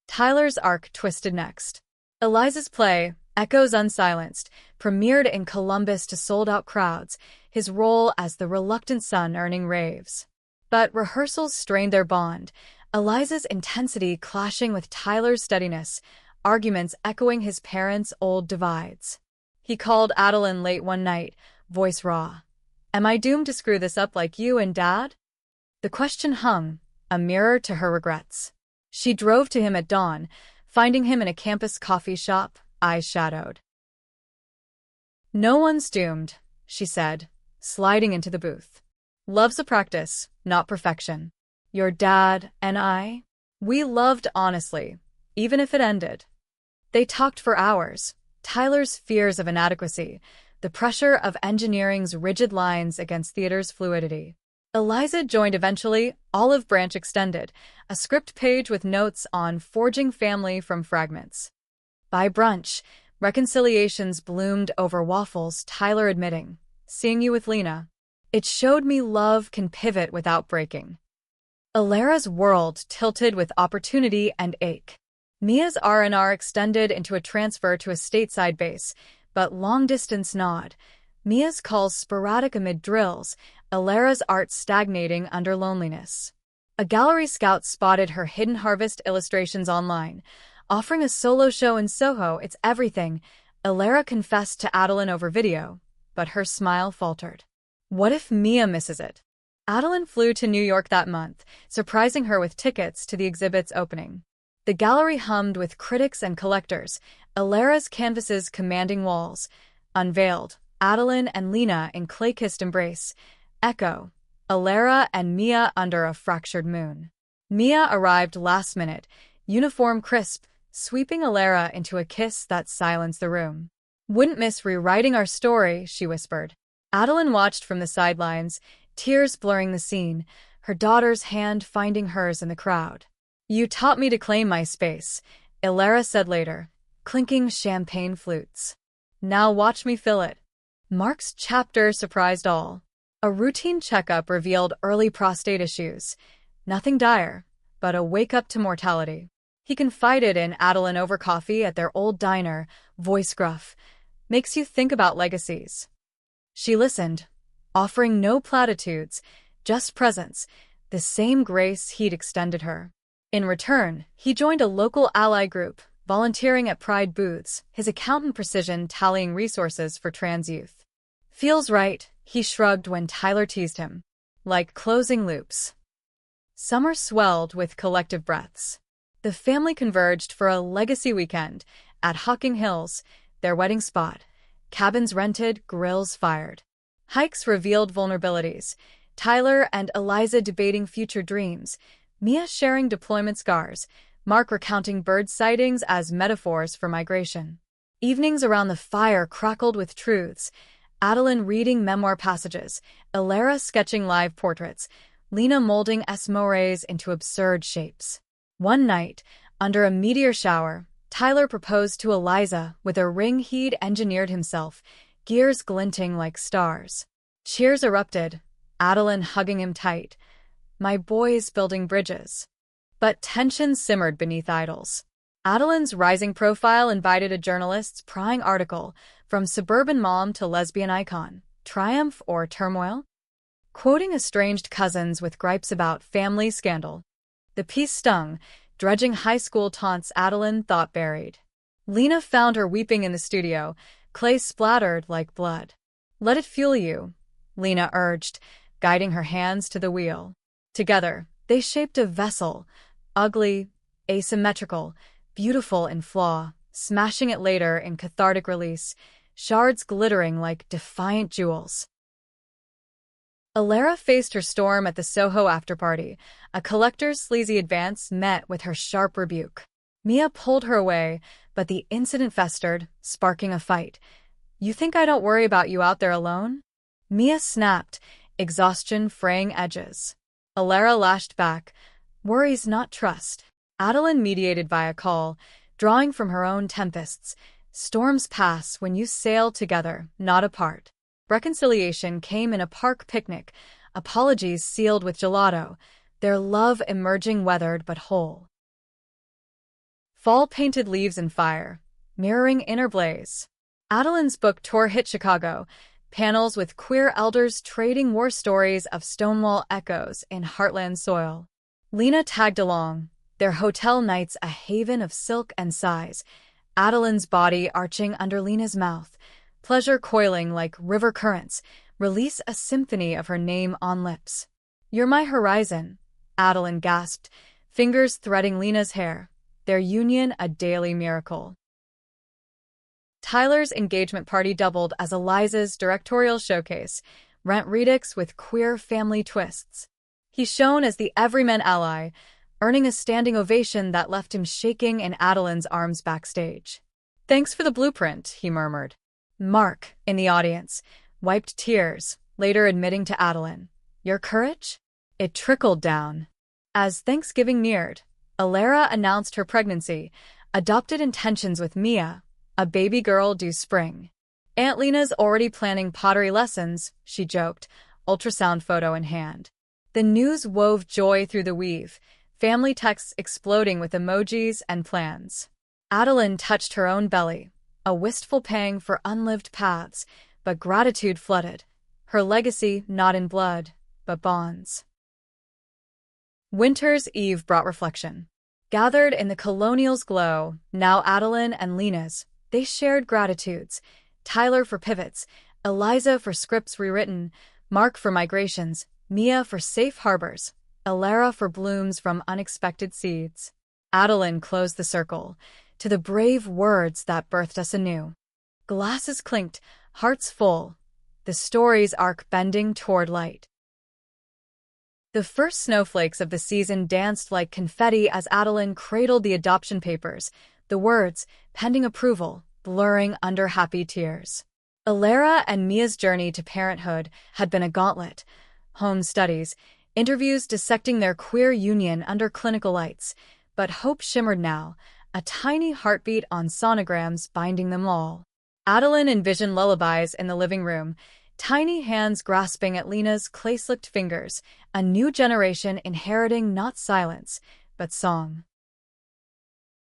Tyler's arc twisted next. Eliza's play, Echoes Unsilenced, premiered in Columbus to sold-out crowds, his role as the reluctant son earning raves. But rehearsals strained their bond, Eliza's intensity clashing with Tyler's steadiness, arguments echoing his parents' old divides. He called Adeline late one night, voice raw. "Am I doomed to screw this up like you and Dad?" The question hung, a mirror to her regrets. She drove to him at dawn, finding him in a campus coffee shop, eyes shadowed. "No one's doomed," she said, sliding into the booth. "Love's a practice, not perfection. Your dad and I, we loved honestly, even if it ended." They talked for hours, Tyler's fears of inadequacy, the pressure of engineering's rigid lines against theater's fluidity. Eliza joined eventually, olive branch extended, a script page with notes on forging family from fragments. By brunch, reconciliations bloomed over waffles, Tyler admitting, "Seeing you with Lena, it showed me love can pivot without breaking." Alara's world tilted with opportunity and ache. Mia's R&R extended into a transfer to a stateside base, but long-distance nod. Mia's calls sporadic amid drills, Alera's art stagnating under loneliness. A gallery scout spotted her hidden harvest illustrations online. Offering a solo show in Soho, it's everything, Alera confessed to Adeline over video, but her smile faltered. What if Mia misses it? Adeline flew to New York that month, surprising her with tickets to the exhibit's opening. The gallery hummed with critics and collectors, Alera's canvases commanding walls. Unveiled, Adeline and Lena in clay-kissed embrace. Echo, Alera and Mia under a fractured moon. Mia arrived last minute, uniform crisp, sweeping Alera into a kiss that silenced the room. Wouldn't miss rewriting our story, she whispered. Adeline watched from the sidelines, tears blurring the scene, her daughter's hand finding hers in the crowd. You taught me to claim my space, Alera said later, clinking champagne flutes. Now watch me fill it. Mark's chapter surprised all. A routine checkup revealed early prostate issues. Nothing dire, but a wake-up to mortality. He confided in Adeline over coffee at their old diner, voice gruff. Makes you think about legacies. She listened, offering no platitudes, just presence, the same grace he'd extended her. In return, he joined a local ally group, volunteering at Pride booths, his accountant precision tallying resources for trans youth. Feels right, he shrugged when Tyler teased him. Like closing loops. Summer swelled with collective breaths. The family converged for a legacy weekend at Hocking Hills, their wedding spot. Cabins rented, grills fired. Hikes revealed vulnerabilities. Tyler and Eliza debating future dreams. Mia sharing deployment scars. Mark recounting bird sightings as metaphors for migration. Evenings around the fire crackled with truths. Adeline reading memoir passages. Alera sketching live portraits. Lena molding esmores into absurd shapes. One night, under a meteor shower, Tyler proposed to Eliza with a ring he'd engineered himself, gears glinting like stars. Cheers erupted, Adeline hugging him tight. My boys building bridges. But tension simmered beneath idols. Adeline's rising profile invited a journalist's prying article, from suburban mom to lesbian icon, triumph or turmoil? Quoting estranged cousins with gripes about family scandal. The piece stung, dredging high school taunts Adeline thought buried. Lena found her weeping in the studio, clay splattered like blood. Let it fuel you, Lena urged, guiding her hands to the wheel. Together, they shaped a vessel, ugly, asymmetrical, beautiful in flaw, smashing it later in cathartic release, shards glittering like defiant jewels. Alera faced her storm at the Soho afterparty. A collector's sleazy advance met with her sharp rebuke. Mia pulled her away, but the incident festered, sparking a fight. You think I don't worry about you out there alone? Mia snapped, exhaustion fraying edges. Alera lashed back. Worries not trust. Adeline mediated via call, drawing from her own tempests. Storms pass when you sail together, not apart. Reconciliation came in a park picnic, apologies sealed with gelato, their love emerging weathered but whole. Fall painted leaves in fire, mirroring inner blaze. Adeline's book tour hit Chicago, panels with queer elders trading war stories of Stonewall echoes in heartland soil. Lena tagged along, their hotel nights a haven of silk and sighs, Adeline's body arching under Lena's mouth, pleasure coiling like river currents, release a symphony of her name on lips. You're my horizon, Adeline gasped, fingers threading Lena's hair, their union a daily miracle. Tyler's engagement party doubled as Eliza's directorial showcase, rent redux with queer family twists. He shone as the everyman ally, earning a standing ovation that left him shaking in Adeline's arms backstage. Thanks for the blueprint, he murmured. Mark, in the audience, wiped tears, later admitting to Adeline, your courage? It trickled down. As Thanksgiving neared, Alera announced her pregnancy, adopted intentions with Mia, a baby girl due spring. Aunt Lena's already planning pottery lessons, she joked, ultrasound photo in hand. The news wove joy through the weave, family texts exploding with emojis and plans. Adeline touched her own belly, a wistful pang for unlived paths, but gratitude flooded. Her legacy not in blood, but bonds. Winter's eve brought reflection. Gathered in the colonial's glow, now Adeline and Lena's, they shared gratitudes. Tyler for pivots, Eliza for scripts rewritten, Mark for migrations, Mia for safe harbors, Alara for blooms from unexpected seeds. Adeline closed the circle, to the brave words that birthed us anew. Glasses clinked, hearts full, the story's arc bending toward light. The first snowflakes of the season danced like confetti as Adeline cradled the adoption papers, the words, pending approval, blurring under happy tears. Alara and Mia's journey to parenthood had been a gauntlet. Home studies, interviews dissecting their queer union under clinical lights, but hope shimmered now, a tiny heartbeat on sonograms binding them all. Adeline envisioned lullabies in the living room, tiny hands grasping at Lena's clay-slicked fingers, a new generation inheriting not silence, but song.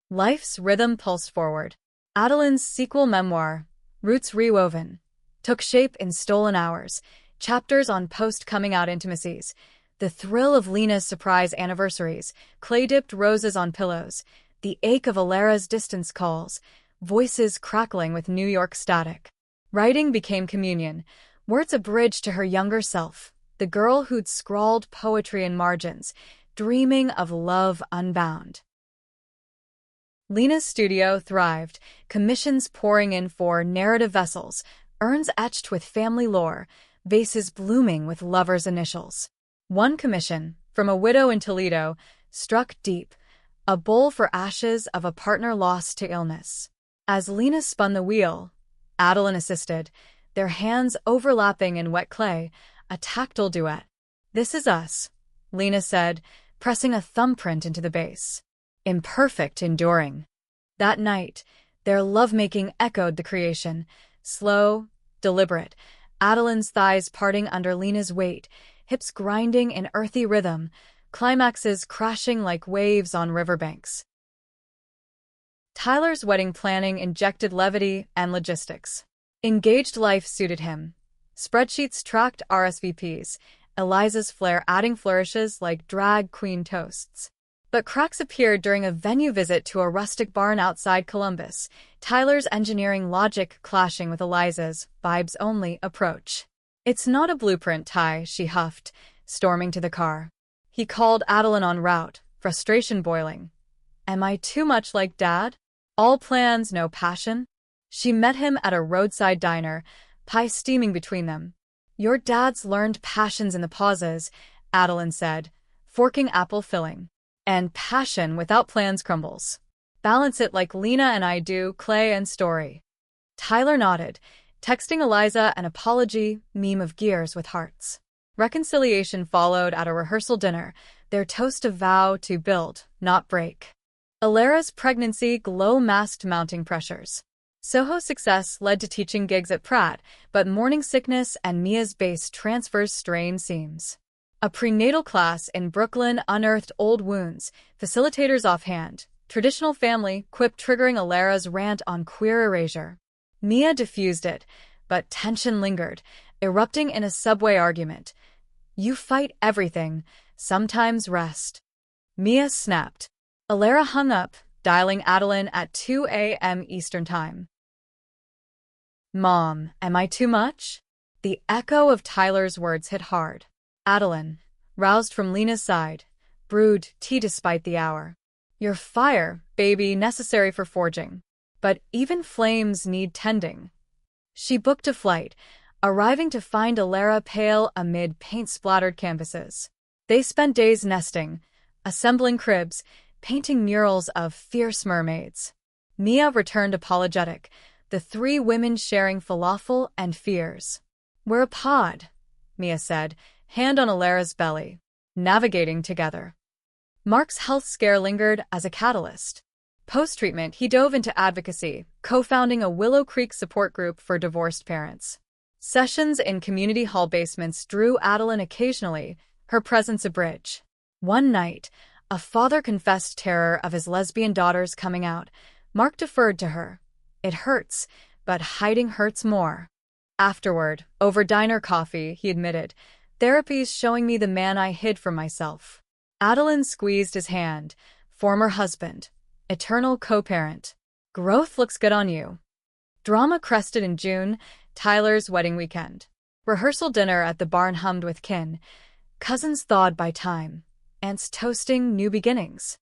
Life's rhythm pulsed forward. Adeline's sequel memoir, Roots Rewoven, took shape in stolen hours, chapters on post-coming-out intimacies, the thrill of Lena's surprise anniversaries, clay-dipped roses on pillows, the ache of Alara's distance calls, voices crackling with New York static. Writing became communion, words a bridge to her younger self, the girl who'd scrawled poetry in margins, dreaming of love unbound. Lena's studio thrived, commissions pouring in for narrative vessels, urns etched with family lore, vases blooming with lovers' initials. One commission, from a widow in Toledo, struck deep, a bowl for ashes of a partner lost to illness. As Lena spun the wheel, Adeline assisted, their hands overlapping in wet clay, a tactile duet. "This is us," Lena said, pressing a thumbprint into the base. Imperfect, enduring. That night, their lovemaking echoed the creation, slow, deliberate, Adeline's thighs parting under Lena's weight, hips grinding in earthy rhythm, climaxes crashing like waves on riverbanks. Tyler's wedding planning injected levity and logistics. Engaged life suited him. Spreadsheets tracked RSVPs, Eliza's flair adding flourishes like drag queen toasts. But cracks appeared during a venue visit to a rustic barn outside Columbus, Tyler's engineering logic clashing with Eliza's vibes-only approach. "It's not a blueprint, Ty," she huffed, storming to the car. He called Adeline en route, frustration boiling. "Am I too much like Dad? All plans, no passion?" She met him at a roadside diner, pie steaming between them. "Your dad's learned passions in the pauses," Adeline said, forking apple filling. "And passion without plans crumbles. Balance it like Lena and I do, clay and story." Tyler nodded, texting Eliza an apology, meme of gears with hearts. Reconciliation followed at a rehearsal dinner, their toast a vow to build, not break. Alara's pregnancy glow masked mounting pressures. Soho's success led to teaching gigs at Pratt, but morning sickness and Mia's base transfers strained seams. A prenatal class in Brooklyn unearthed old wounds, facilitators offhand, traditional family quip triggering Alara's rant on queer erasure. Mia diffused it, but tension lingered, erupting in a subway argument. "You fight everything, sometimes rest." Mia snapped. Alara hung up, dialing Adeline at 2 a.m. Eastern Time. "Mom, am I too much?" The echo of Tyler's words hit hard. Adeline, roused from Lena's side, brewed tea despite the hour. "Your fire, baby, necessary for forging. But even flames need tending." She booked a flight, arriving to find Alara pale amid paint-splattered canvases. They spent days nesting, assembling cribs, painting murals of fierce mermaids. Mia returned apologetic, the three women sharing falafel and fears. "We're a pod," Mia said, hand on Alara's belly, navigating together. Mark's health scare lingered as a catalyst. Post-treatment, he dove into advocacy, co-founding a Willow Creek support group for divorced parents. Sessions in community hall basements drew Adeline occasionally, her presence a bridge. One night, a father confessed terror of his lesbian daughter's coming out. Mark deferred to her, It hurts, but hiding hurts more. Afterward, over diner coffee, he admitted, therapy's showing me the man I hid from myself. Adeline squeezed his hand. Former husband. Eternal co-parent. Growth looks good on you. Drama crested in June, Tyler's wedding weekend. Rehearsal dinner at the barn hummed with kin. Cousins thawed by time. Aunts toasting new beginnings.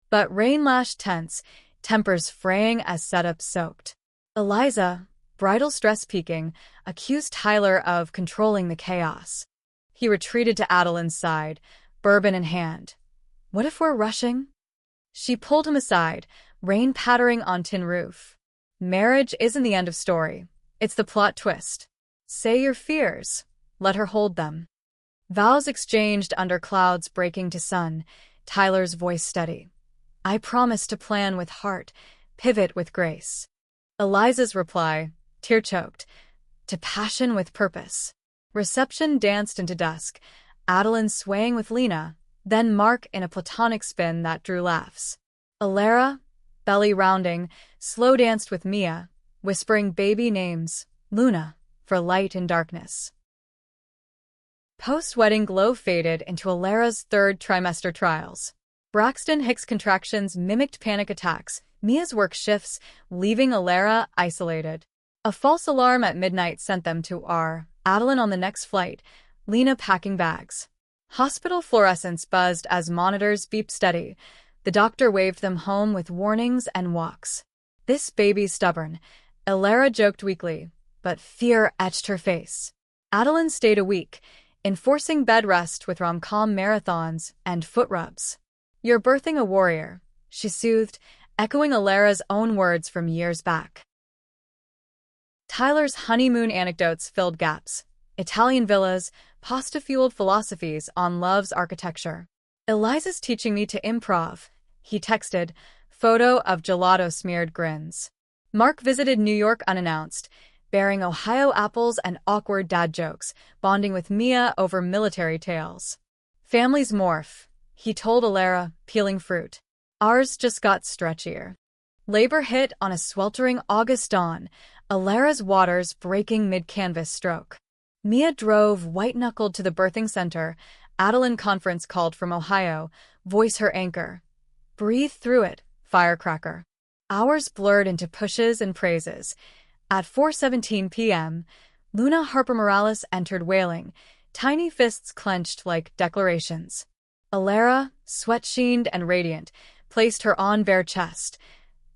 But rain lashed tense, tempers fraying as setup soaked. Eliza, bridal stress peaking, accused Tyler of controlling the chaos. He retreated to Adeline's side, bourbon in hand. What if we're rushing? She pulled him aside, rain pattering on tin roof. Marriage isn't the end of story. It's the plot twist. Say your fears. Let her hold them. Vows exchanged under clouds breaking to sun, Tyler's voice steady. I promise to plan with heart, pivot with grace. Eliza's reply, tear-choked, to passion with purpose. Reception danced into dusk, Adeline swaying with Lena, then Mark in a platonic spin that drew laughs. Alara, belly rounding, slow danced with Mia, whispering baby names, Luna, for light in darkness. Post-wedding glow faded into Alara's third trimester trials. Braxton Hicks' contractions mimicked panic attacks, Mia's work shifts, leaving Alara isolated. A false alarm at midnight sent them to Adeline on the next flight, Lena packing bags. Hospital fluorescents buzzed as monitors beeped steady. The doctor waved them home with warnings and walks. This baby's stubborn, Alara joked weakly, but fear etched her face. Adeline stayed a week, enforcing bed rest with rom-com marathons and foot rubs. You're birthing a warrior, she soothed, echoing Alara's own words from years back. Tyler's honeymoon anecdotes filled gaps. Italian villas, pasta-fueled philosophies on love's architecture. Eliza's teaching me to improv, he texted, photo of gelato-smeared grins. Mark visited New York unannounced, bearing Ohio apples and awkward dad jokes, bonding with Mia over military tales. Families morph, he told Alara, peeling fruit. Ours just got stretchier. Labor hit on a sweltering August dawn, Alara's waters breaking mid-canvas stroke. Mia drove white-knuckled to the birthing center. Adeline conference called from Ohio, voice her anchor. Breathe through it, firecracker. Hours blurred into pushes and praises. At 4:17 p.m., Luna Harper Morales entered wailing, tiny fists clenched like declarations. Alara, sweat-sheened and radiant, placed her on bare chest.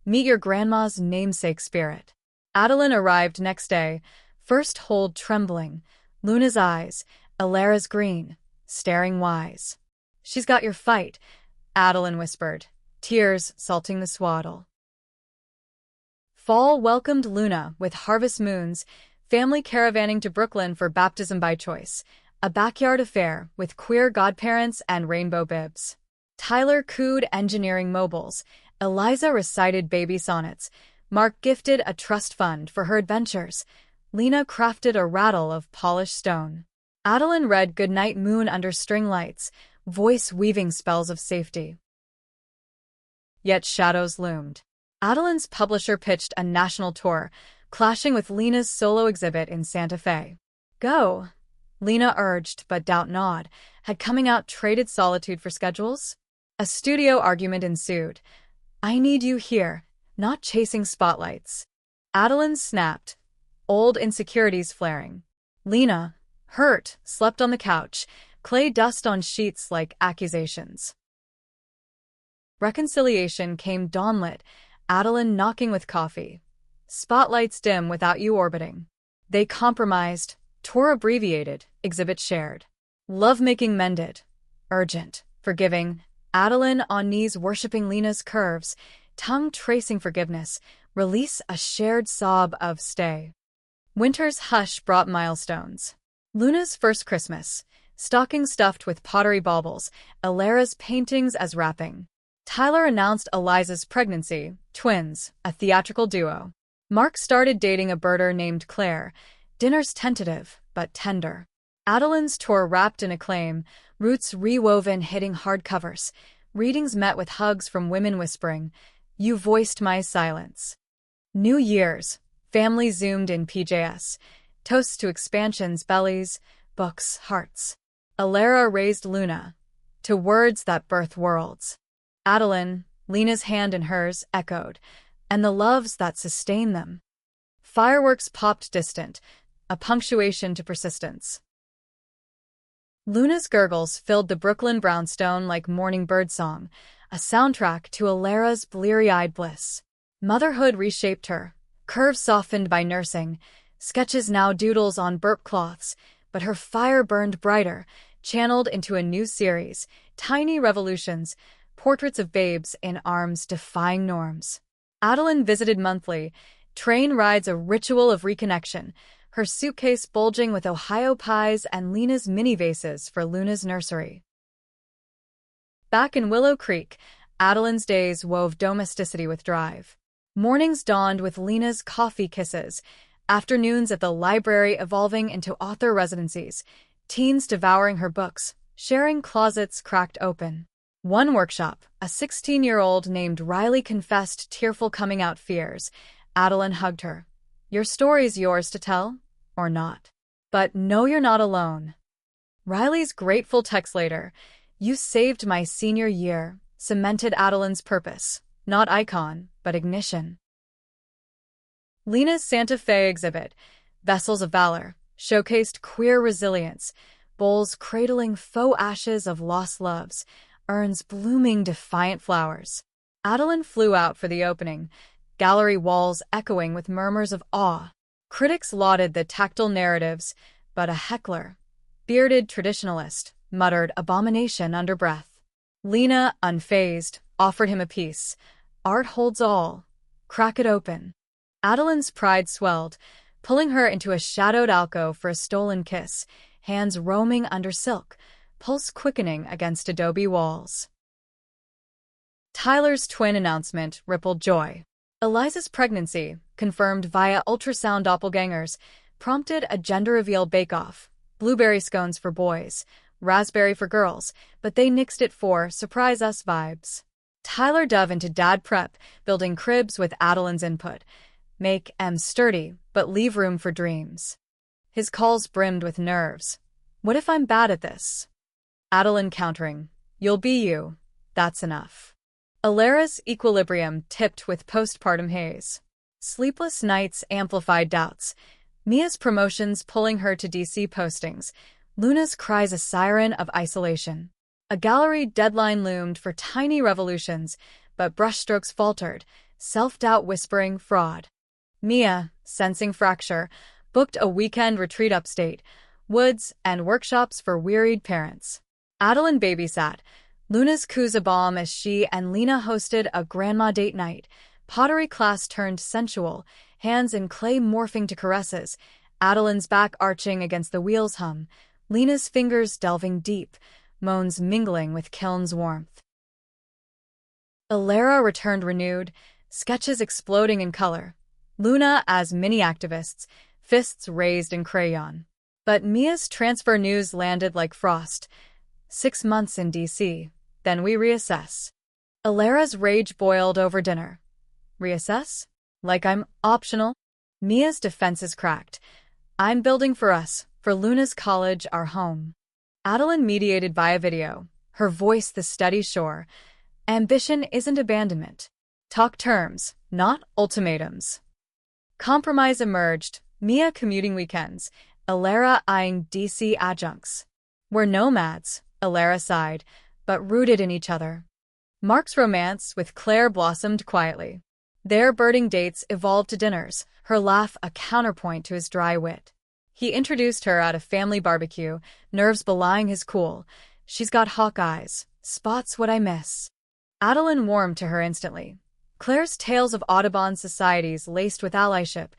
Meet your grandma's namesake spirit. Adeline arrived next day, first hold trembling. Luna's eyes, Alara's green, staring wise. She's got your fight, Adeline whispered, tears salting the swaddle. Fall welcomed Luna with harvest moons, family caravanning to Brooklyn for baptism by choice, a backyard affair with queer godparents and rainbow bibs. Tyler cooed engineering mobiles, Eliza recited baby sonnets, Mark gifted a trust fund for her adventures, Lena crafted a rattle of polished stone. Adeline read Goodnight Moon under string lights, voice weaving spells of safety. Yet shadows loomed. Adeline's publisher pitched a national tour, clashing with Lena's solo exhibit in Santa Fe. Go, Lena urged, but doubt gnawed. Had coming out traded solitude for schedules? A studio argument ensued. I need you here, not chasing spotlights. Adeline snapped, old insecurities flaring. Lena, hurt, slept on the couch, clay dust on sheets like accusations. Reconciliation came dawnlit, Adeline knocking with coffee. Spotlights dim without you orbiting. They compromised, tour abbreviated, exhibit shared. Lovemaking mended. Urgent, forgiving. Adeline on knees worshipping Lena's curves, tongue tracing forgiveness, release a shared sob of stay. Winter's hush brought milestones. Luna's first Christmas, stocking stuffed with pottery baubles, Alara's paintings as wrapping. Tyler announced Eliza's pregnancy, twins, a theatrical duo. Mark started dating a birder named Claire, dinners tentative, but tender. Adeline's tour wrapped in acclaim, roots rewoven hitting hardcovers, readings met with hugs from women whispering, "You voiced my silence." New Year's. Family zoomed in PJS. Toasts to expansions, bellies, books, hearts. Alara raised Luna. To words that birth worlds. Adeline, Lena's hand in hers, echoed. And the loves that sustain them. Fireworks popped distant, a punctuation to persistence. Luna's gurgles filled the Brooklyn brownstone like morning birdsong, a soundtrack to Alara's bleary-eyed bliss. Motherhood reshaped her, curves softened by nursing, sketches now doodles on burp cloths, but her fire burned brighter, channeled into a new series, Tiny Revolutions, portraits of babes in arms defying norms. Adeline visited monthly, train rides a ritual of reconnection, her suitcase bulging with Ohio pies and Lena's mini vases for Luna's nursery. Back in Willow Creek, Adeline's days wove domesticity with drive. Mornings dawned with Lena's coffee kisses, afternoons at the library evolving into author residencies, teens devouring her books, sharing closets cracked open. One workshop, a 16-year-old named Riley confessed tearful coming-out fears. Adeline hugged her. Your story's yours to tell, or not. But know you're not alone. Riley's grateful text later, you saved my senior year, cemented Adeline's purpose, not icon, but ignition. Lena's Santa Fe exhibit, Vessels of Valor, showcased queer resilience, bowls cradling faux ashes of lost loves, urns blooming defiant flowers. Adeline flew out for the opening, gallery walls echoing with murmurs of awe. Critics lauded the tactile narratives, but a heckler, bearded traditionalist, muttered abomination under breath. Lena, unfazed, offered him a piece. Art holds all. Crack it open. Adeline's pride swelled, pulling her into a shadowed alcove for a stolen kiss, hands roaming under silk, pulse quickening against adobe walls. Tyler's twin announcement rippled joy. Eliza's pregnancy, confirmed via ultrasound doppelgangers, prompted a gender reveal bake-off. Blueberry scones for boys, raspberry for girls, but they nixed it for surprise us vibes. Tyler dove into dad prep, building cribs with Adeline's input. Make M sturdy, but leave room for dreams. His calls brimmed with nerves. What if I'm bad at this? Adeline countering. You'll be you. That's enough. Alara's equilibrium tipped with postpartum haze. Sleepless nights amplified doubts. Mia's promotions pulling her to DC postings. Luna's cries a siren of isolation. A gallery deadline loomed for Tiny Revolutions, but brushstrokes faltered, self-doubt whispering fraud. Mia, sensing fracture, booked a weekend retreat upstate, woods, and workshops for wearied parents. Adeline babysat, Luna's Kuza bomb as she and Lena hosted a grandma date night, pottery class turned sensual, hands in clay morphing to caresses, Adeline's back arching against the wheel's hum, Lena's fingers delving deep, moans mingling with kiln's warmth. Alara returned renewed, sketches exploding in color. Luna as mini-activists, fists raised in crayon. But Mia's transfer news landed like frost. 6 months in DC. Then we reassess. Alara's rage boiled over dinner. Reassess? Like I'm optional? Mia's defenses cracked. I'm building for us, for Luna's college, our home. Adeline mediated via video, her voice the steady shore. Ambition isn't abandonment. Talk terms, not ultimatums. Compromise emerged, Mia commuting weekends, Alara eyeing DC adjuncts. We're nomads, Alara sighed, but rooted in each other. Mark's romance with Claire blossomed quietly. Their birding dates evolved to dinners, her laugh a counterpoint to his dry wit. He introduced her at a family barbecue, nerves belying his cool. She's got hawk eyes, spots what I miss. Adeline warmed to her instantly. Claire's tales of Audubon societies laced with allyship,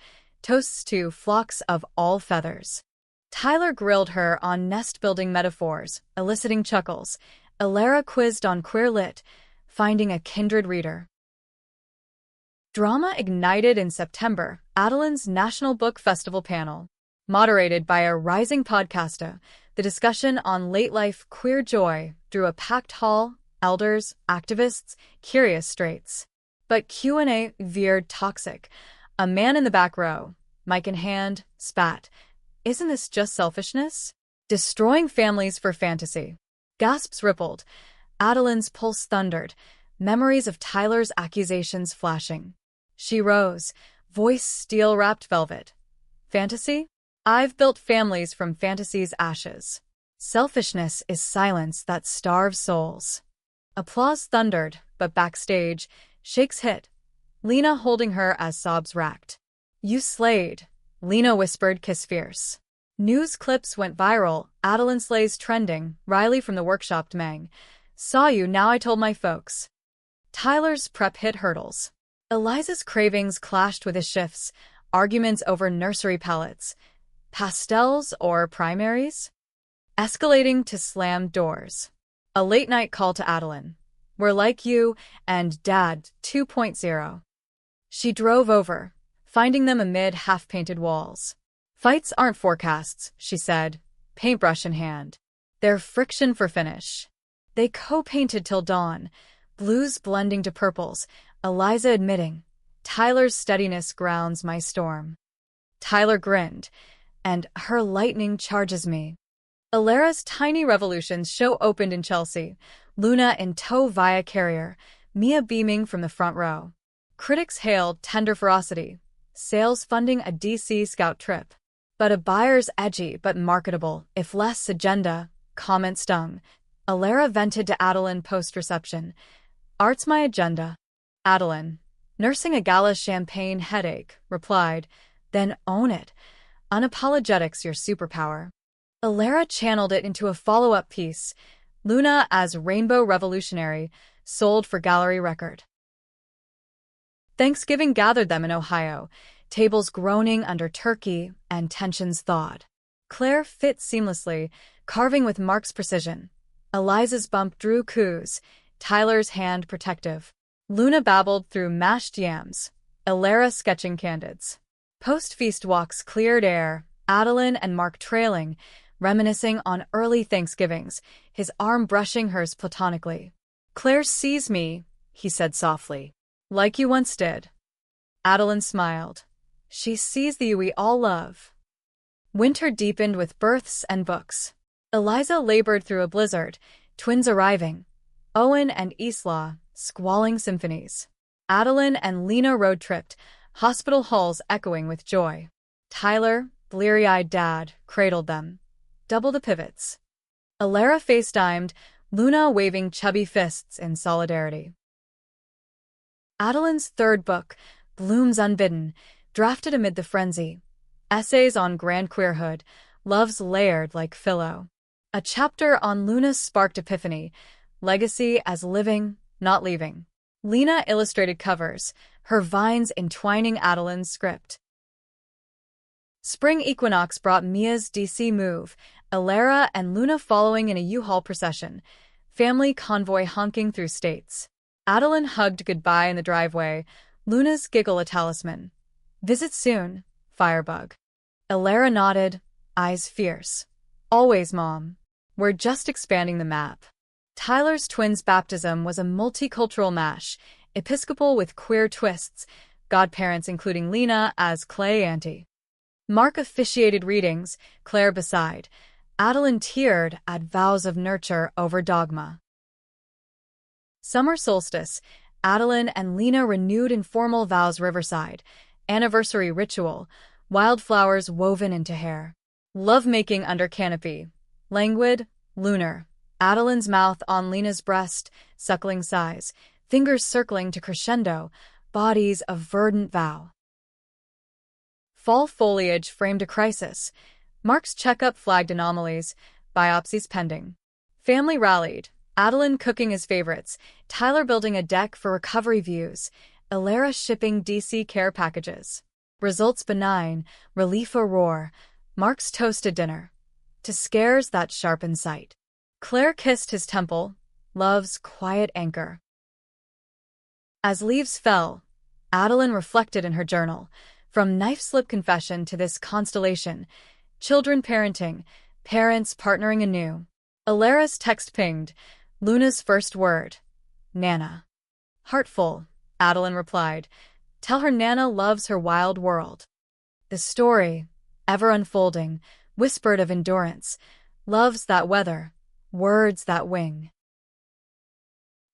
toasts to flocks of all feathers. Tyler grilled her on nest-building metaphors, eliciting chuckles. Alara quizzed on queer lit, finding a kindred reader. Drama ignited in September, Adeline's National Book Festival panel. Moderated by a rising podcaster, the discussion on late-life queer joy drew a packed hall, elders, activists, curious straights. But Q&A veered toxic. A man in the back row, mic in hand, spat. Isn't this just selfishness? Destroying families for fantasy. Gasps rippled. Adeline's pulse thundered, memories of Tyler's accusations flashing. She rose, voice steel-wrapped velvet. Fantasy? I've built families from fantasy's ashes. Selfishness is silence that starves souls. Applause thundered, but backstage, shakes hit. Lena holding her as sobs racked. You slayed, Lena whispered, kiss fierce. News clips went viral, Adeline slays trending, Riley from the workshop Mang. Saw you, now I told my folks. Tyler's prep hit hurdles. Eliza's cravings clashed with his shifts, arguments over nursery palettes. Pastels or primaries? Escalating to slammed doors. A late-night call to Adeline. We're like you and Dad 2.0. She drove over, finding them amid half-painted walls. Fights aren't forecasts, she said, paintbrush in hand. They're friction for finish. They co-painted till dawn, blues blending to purples, Eliza admitting, Tyler's steadiness grounds my storm. Tyler grinned, and her lightning charges me. Alara's tiny revolutions show opened in Chelsea, Luna in tow via carrier, Mia beaming from the front row. Critics hailed tender ferocity, sales funding a DC scout trip. But a buyer's edgy but marketable, if less agenda, comment stung. Alara vented to Adeline post-reception. Art's my agenda. Adeline, nursing a gala champagne headache, replied, then own it. Unapologetic's your superpower. Alara channeled it into a follow-up piece, Luna as Rainbow Revolutionary, sold for gallery record. Thanksgiving gathered them in Ohio, tables groaning under turkey and tensions thawed. Claire fit seamlessly, carving with Mark's precision. Eliza's bump drew coups, Tyler's hand protective. Luna babbled through mashed yams, Alara sketching candids. Post-feast walks cleared air, Adeline and Mark trailing, reminiscing on early Thanksgivings, his arm brushing hers platonically. Claire sees me, he said softly. Like you once did. Adeline smiled. She sees the you we all love. Winter deepened with births and books. Eliza labored through a blizzard, twins arriving. Owen and Isla, squalling symphonies. Adeline and Lena road-tripped, hospital halls echoing with joy. Tyler, bleary-eyed dad, cradled them. Double the pivots. Alara FaceTimed, Luna waving chubby fists in solidarity. Adeline's third book, Blooms Unbidden, drafted amid the frenzy. Essays on grand queerhood, loves layered like Philo. A chapter on Luna's sparked epiphany, legacy as living, not leaving. Lena illustrated covers, her vines entwining Adeline's script. Spring equinox brought Mia's DC move, Alara and Luna following in a U-Haul procession, family convoy honking through states. Adeline hugged goodbye in the driveway, Luna's giggle a talisman. Visit soon, Firebug. Alara nodded, eyes fierce. Always, Mom. We're just expanding the map. Tyler's twins' baptism was a multicultural mash, Episcopal with queer twists, godparents including Lena as Clay Auntie. Mark officiated readings, Claire beside. Adeline teared at vows of nurture over dogma. Summer solstice, Adeline and Lena renewed informal vows riverside, anniversary ritual, wildflowers woven into hair. Lovemaking under canopy, languid, lunar, Adeline's mouth on Lena's breast, suckling sighs, fingers circling to crescendo, bodies of verdant vow. Fall foliage framed a crisis. Mark's checkup flagged anomalies, biopsies pending. Family rallied, Adeline cooking his favorites, Tyler building a deck for recovery views, Alara shipping DC care packages. Results benign, relief a roar, Mark's toasted dinner. To scares that sharpen sight. Claire kissed his temple, love's quiet anchor. As leaves fell, Adeline reflected in her journal, from knife-slip confession to this constellation, children parenting, parents partnering anew. Alara's text pinged, Luna's first word, Nana. Heartful, Adeline replied, Tell her Nana loves her wild world. The story, ever unfolding, whispered of endurance, loves that weather, words that wing.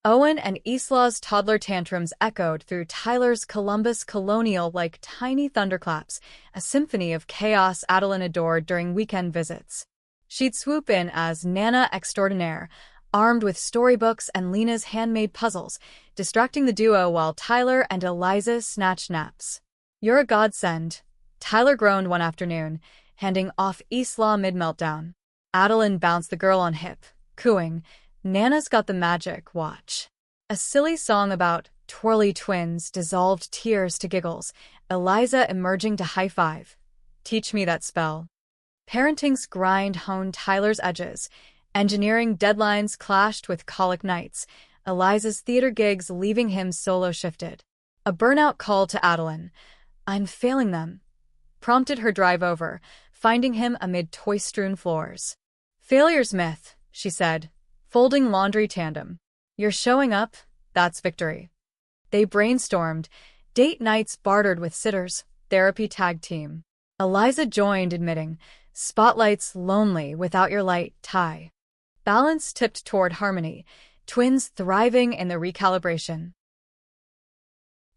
Owen and Isla's toddler tantrums echoed through Tyler's Columbus Colonial like tiny thunderclaps, a symphony of chaos Adeline adored during weekend visits. She'd swoop in as Nana extraordinaire, armed with storybooks and Lena's handmade puzzles, distracting the duo while Tyler and Eliza snatched naps. "You're a godsend," Tyler groaned one afternoon, handing off Isla mid-meltdown. Adeline bounced the girl on hip, cooing, "Nana's got the magic, watch." A silly song about twirly twins dissolved tears to giggles, Eliza emerging to high-five. "Teach me that spell." Parenting's grind honed Tyler's edges. Engineering deadlines clashed with colic nights, Eliza's theater gigs leaving him solo-shifted. A burnout call to Adeline, "I'm failing them," prompted her drive over, finding him amid toy-strewn floors. "Failure's myth," she said, folding laundry tandem. "You're showing up, that's victory." They brainstormed, date nights bartered with sitters, therapy tag team. Eliza joined, admitting, "Spotlight's lonely without your light, Ty." Balance tipped toward harmony, twins thriving in the recalibration.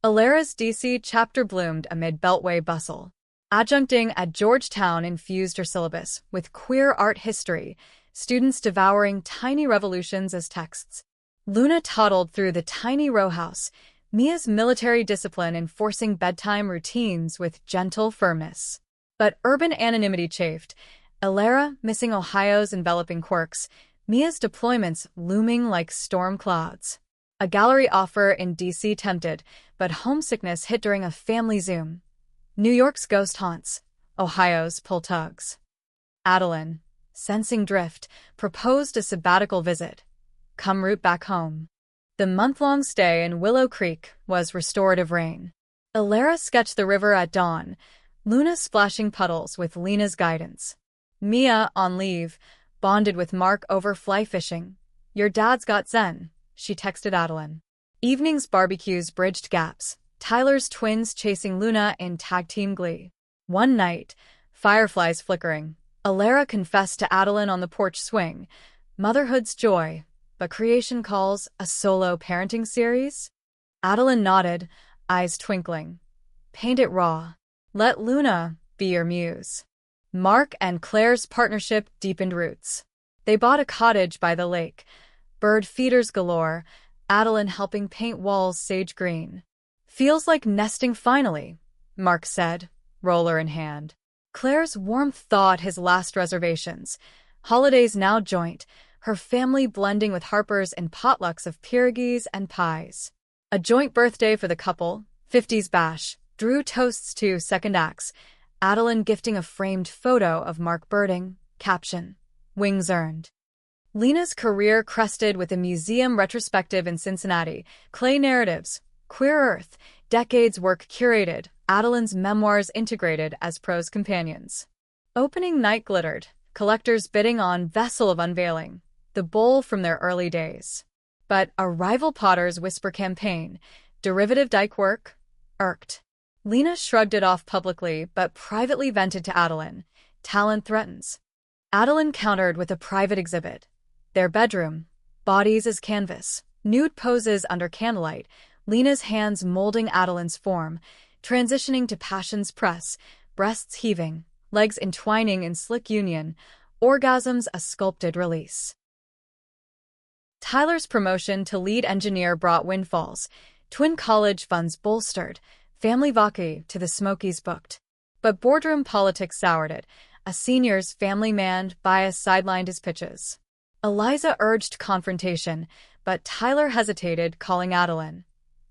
Alara's DC chapter bloomed amid Beltway bustle. Adjuncting at Georgetown infused her syllabus with queer art history, students devouring tiny revolutions as texts. Luna toddled through the tiny row house, Mia's military discipline enforcing bedtime routines with gentle firmness. But urban anonymity chafed, Alara missing Ohio's enveloping quirks, Mia's deployments looming like storm clouds. A gallery offer in DC tempted, but homesickness hit during a family Zoom. New York's ghost haunts, Ohio's pull tugs. Adeline, sensing drift, proposed a sabbatical visit. Come root back home. The month-long stay in Willow Creek was restorative rain. Alara sketched the river at dawn, Luna splashing puddles with Lena's guidance. Mia, on leave, bonded with Mark over fly fishing. "Your dad's got zen," she texted Adeline. Evenings barbecues bridged gaps, Tyler's twins chasing Luna in tag-team glee. One night, fireflies flickering, Alara confessed to Adeline on the porch swing, "Motherhood's joy, but creation calls, a solo parenting series?" Adeline nodded, eyes twinkling. "Paint it raw. Let Luna be your muse." Mark and Claire's partnership deepened roots. They bought a cottage by the lake, bird feeders galore, Adeline helping paint walls sage green. "Feels like nesting finally," Mark said, roller in hand. Claire's warmth thawed his last reservations. Holidays now joint, her family blending with Harper's in potlucks of pierogies and pies. A joint birthday for the couple, 50s bash, drew toasts to second acts, Adeline gifting a framed photo of Mark birding, caption, "Wings earned." Lena's career crested with a museum retrospective in Cincinnati, Clay Narratives, Queer Earth, decades work curated, Adeline's memoirs integrated as prose companions. Opening night glittered, collectors bidding on Vessel of Unveiling, the bowl from their early days. But a rival Potter's Whisper campaign, derivative dyke work, irked. Lena shrugged it off publicly but privately vented to Adeline, "Talent threatens." Adeline countered with a private exhibit. Their bedroom, bodies as canvas, nude poses under candlelight, Lena's hands molding Adeline's form, transitioning to passion's press, breasts heaving, legs entwining in slick union, orgasms a sculpted release. Tyler's promotion to lead engineer brought windfalls, twin college funds bolstered, family vacay to the Smokies booked. But boardroom politics soured it. A senior's family man bias sidelined his pitches. Eliza urged confrontation, but Tyler hesitated, calling Adeline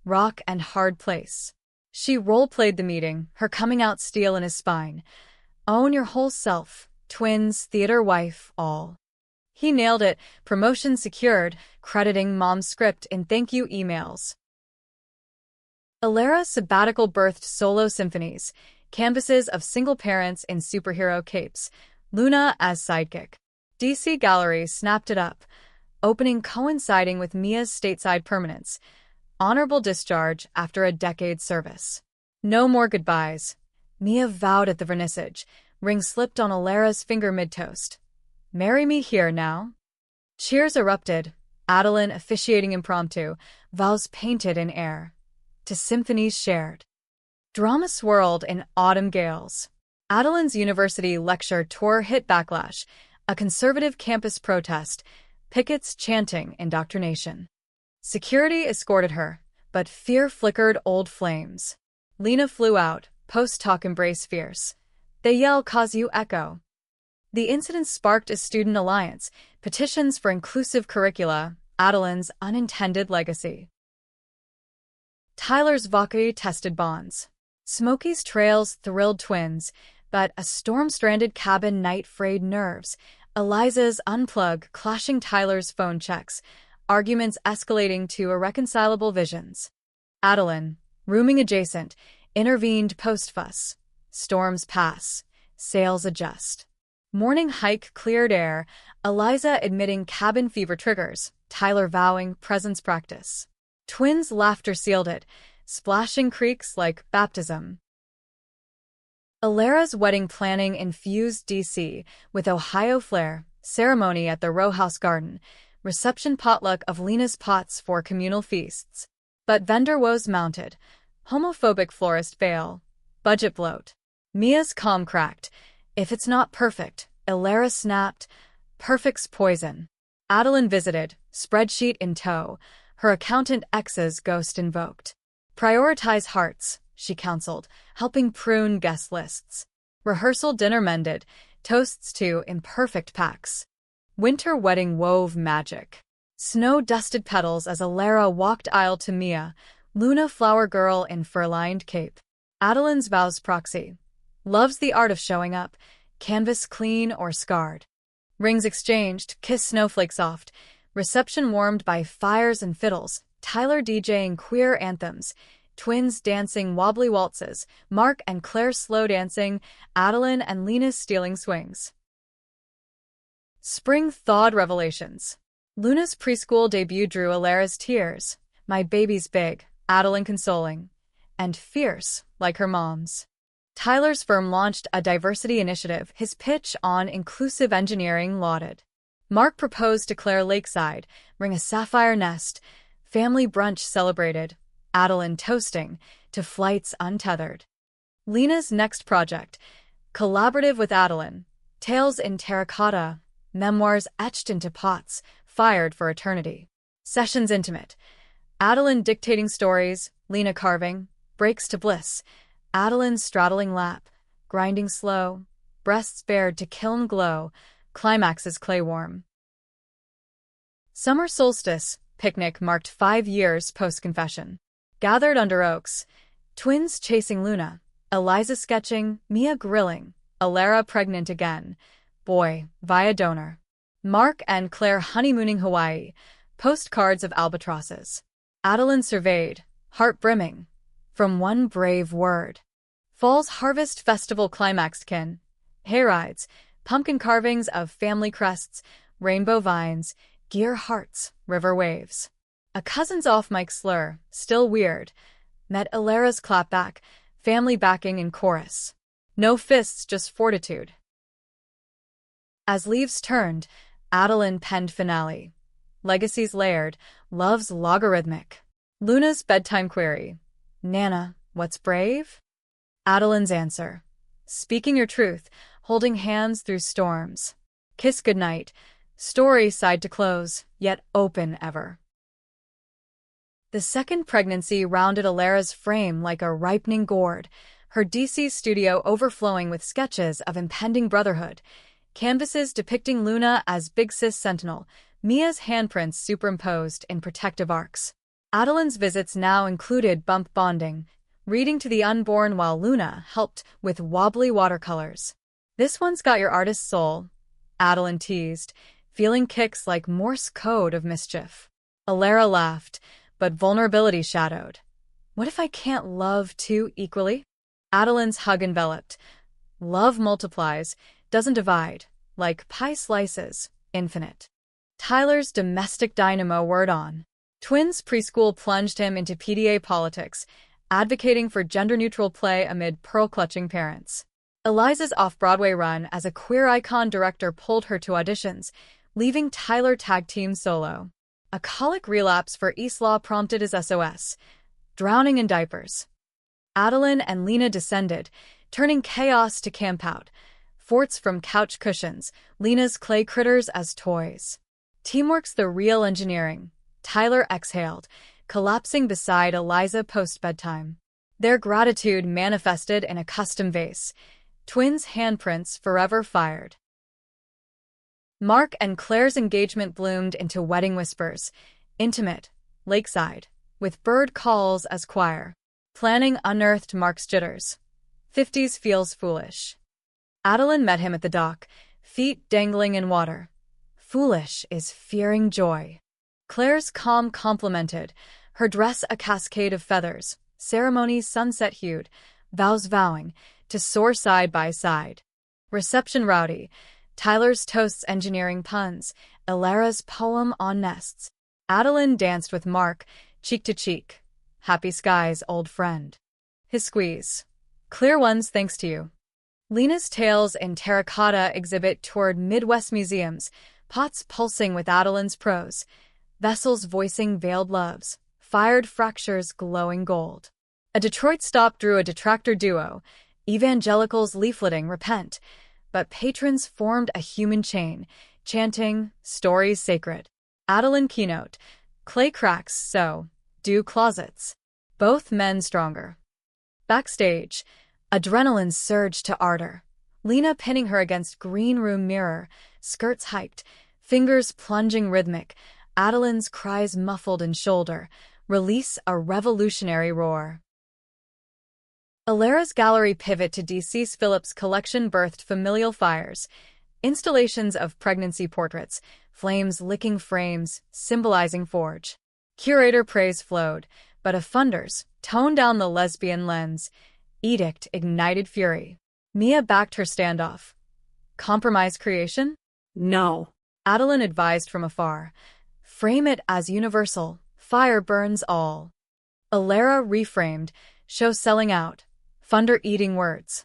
rock and hard place. She role-played the meeting, her coming-out steel in his spine. "Own your whole self, twins, theater wife, all." He nailed it, promotion secured, crediting mom's script in thank-you emails. Alara's sabbatical birthed solo symphonies, canvases of single parents in superhero capes, Luna as sidekick. DC Gallery snapped it up, opening coinciding with Mia's stateside permanence, honorable discharge after a decade's service. No more goodbyes. Mia vowed at the vernissage. Ring slipped on Alara's finger mid-toast. Marry me here now? Cheers erupted, Adeline officiating impromptu, vows painted in air. To symphonies shared. Drama swirled in autumn gales. Adeline's university lecture tour hit backlash, a conservative campus protest, pickets chanting indoctrination. Security escorted her, but fear flickered old flames. Lena flew out, post-talk embrace fierce. They yell cause you echo. The incident sparked a student alliance, petitions for inclusive curricula, Adeline's unintended legacy. Tyler's Valkyrie tested bonds. Smokey's trails thrilled twins, but a storm-stranded cabin night frayed nerves. Eliza's unplug clashing Tyler's phone checks, arguments escalating to irreconcilable visions. Adeline, rooming adjacent, intervened post-fuss. Storms pass. Sails adjust. Morning hike cleared air, Eliza admitting cabin fever triggers, Tyler vowing presence practice. Twins' laughter sealed it, splashing creaks like baptism. Alara's wedding planning infused D.C. with Ohio flair, ceremony at the row house garden, reception potluck of Lena's pots for communal feasts. But vendor woes mounted. Homophobic florist fail. Budget bloat. Mia's calm cracked. If it's not perfect, Alara snapped. Perfect's poison. Adeline visited, spreadsheet in tow. Her accountant ex's ghost invoked. Prioritize hearts, she counseled, helping prune guest lists. Rehearsal dinner mended, toasts to imperfect packs. Winter wedding wove magic. Snow-dusted petals as Alara walked aisle to Mia, Luna flower girl in fur-lined cape. Adeline's vows proxy. Loves the art of showing up, canvas clean or scarred. Rings exchanged, kiss snowflake soft. Reception warmed by fires and fiddles, Tyler DJing queer anthems, twins dancing wobbly waltzes, Mark and Claire slow dancing, Adeline and Lena stealing swings. Spring thawed revelations. Luna's preschool debut drew Alara's tears. My baby's big, Adeline consoling. And fierce, like her mom's. Tyler's firm launched a diversity initiative, his pitch on inclusive engineering lauded. Mark proposed to Claire lakeside, ring a sapphire nest, family brunch celebrated, Adeline toasting, to flights untethered. Lena's next project, collaborative with Adeline, tales in terracotta, memoirs etched into pots, fired for eternity. Sessions intimate, Adeline dictating stories, Lena carving, breaks to bliss, Adeline straddling lap, grinding slow, breasts bared to kiln glow, climaxes clay warm. Summer solstice, picnic marked 5 years post-confession. Gathered under oaks, twins chasing Luna, Eliza sketching, Mia grilling, Alara pregnant again, boy, via donor. Mark and Claire honeymooning Hawaii, postcards of albatrosses. Adeline surveyed, heart brimming, from one brave word. Fall's harvest festival climaxed kin, hayrides, pumpkin carvings of family crests, rainbow vines, gear hearts, river waves. A cousin's off-mic slur, still weird, met Alara's clapback, family backing in chorus. No fists, just fortitude. As leaves turned, Adeline penned finale. Legacies layered, love's logarithmic. Luna's bedtime query. Nana, what's brave? Adeline's answer. Speaking your truth, holding hands through storms. Kiss goodnight. Story side to close, yet open ever. The second pregnancy rounded Alara's frame like a ripening gourd, her DC studio overflowing with sketches of impending brotherhood, canvases depicting Luna as Big Sis Sentinel, Mia's handprints superimposed in protective arcs. Adeline's visits now included bump bonding, reading to the unborn while Luna helped with wobbly watercolors. This one's got your artist's soul, Adeline teased, feeling kicks like Morse code of mischief. Alara laughed, but vulnerability shadowed. What if I can't love two equally? Adeline's hug enveloped. Love multiplies, doesn't divide, like pie slices, infinite. Tyler's domestic dynamo word on. Twins preschool plunged him into PDA politics, advocating for gender-neutral play amid pearl-clutching parents. Eliza's off-Broadway run as a queer icon director pulled her to auditions, leaving Tyler tag-team solo. A colic relapse for Isla prompted his SOS, drowning in diapers. Adeline and Lena descended, turning chaos to campout. Forts from couch cushions, Lena's clay critters as toys. Teamwork's the real engineering, Tyler exhaled, collapsing beside Eliza post-bedtime. Their gratitude manifested in a custom vase. Twins' handprints forever fired. Mark and Claire's engagement bloomed into wedding whispers, intimate, lakeside, with bird calls as choir. Planning unearthed Mark's jitters. 50s feels foolish. Adeline met him at the dock, feet dangling in water. Foolish is fearing joy. Claire's calm complemented, her dress a cascade of feathers, ceremony sunset-hued, vows vowing to soar side by side. Reception rowdy, Tyler's toasts engineering puns, Elara's poem on nests. Adeline danced with Mark, cheek to cheek. Happy skies, old friend. His squeeze. Clear ones thanks to you. Lena's Tales in Terracotta exhibit toured Midwest museums, pots pulsing with Adeline's prose, vessels voicing veiled loves, fired fractures glowing gold. A Detroit stop drew a detractor duo, evangelicals leafleting repent, but patrons formed a human chain, chanting, stories sacred. Adeline keynote, clay cracks so, do closets. Both men stronger. Backstage, adrenaline surged to ardor. Lena pinning her against green room mirror, skirts hiked, fingers plunging rhythmic, Adeline's cries muffled in shoulder, release a revolutionary roar. Elara's gallery pivot to DC's Phillips collection birthed familial fires, installations of pregnancy portraits, flames licking frames, symbolizing forge. Curator praise flowed, but a funders toned down the lesbian lens. Edict ignited fury. Mia backed her standoff. Compromise creation? No. Adeline advised from afar. Frame it as universal. Fire burns all. Elara reframed. Show selling out. Funder eating words.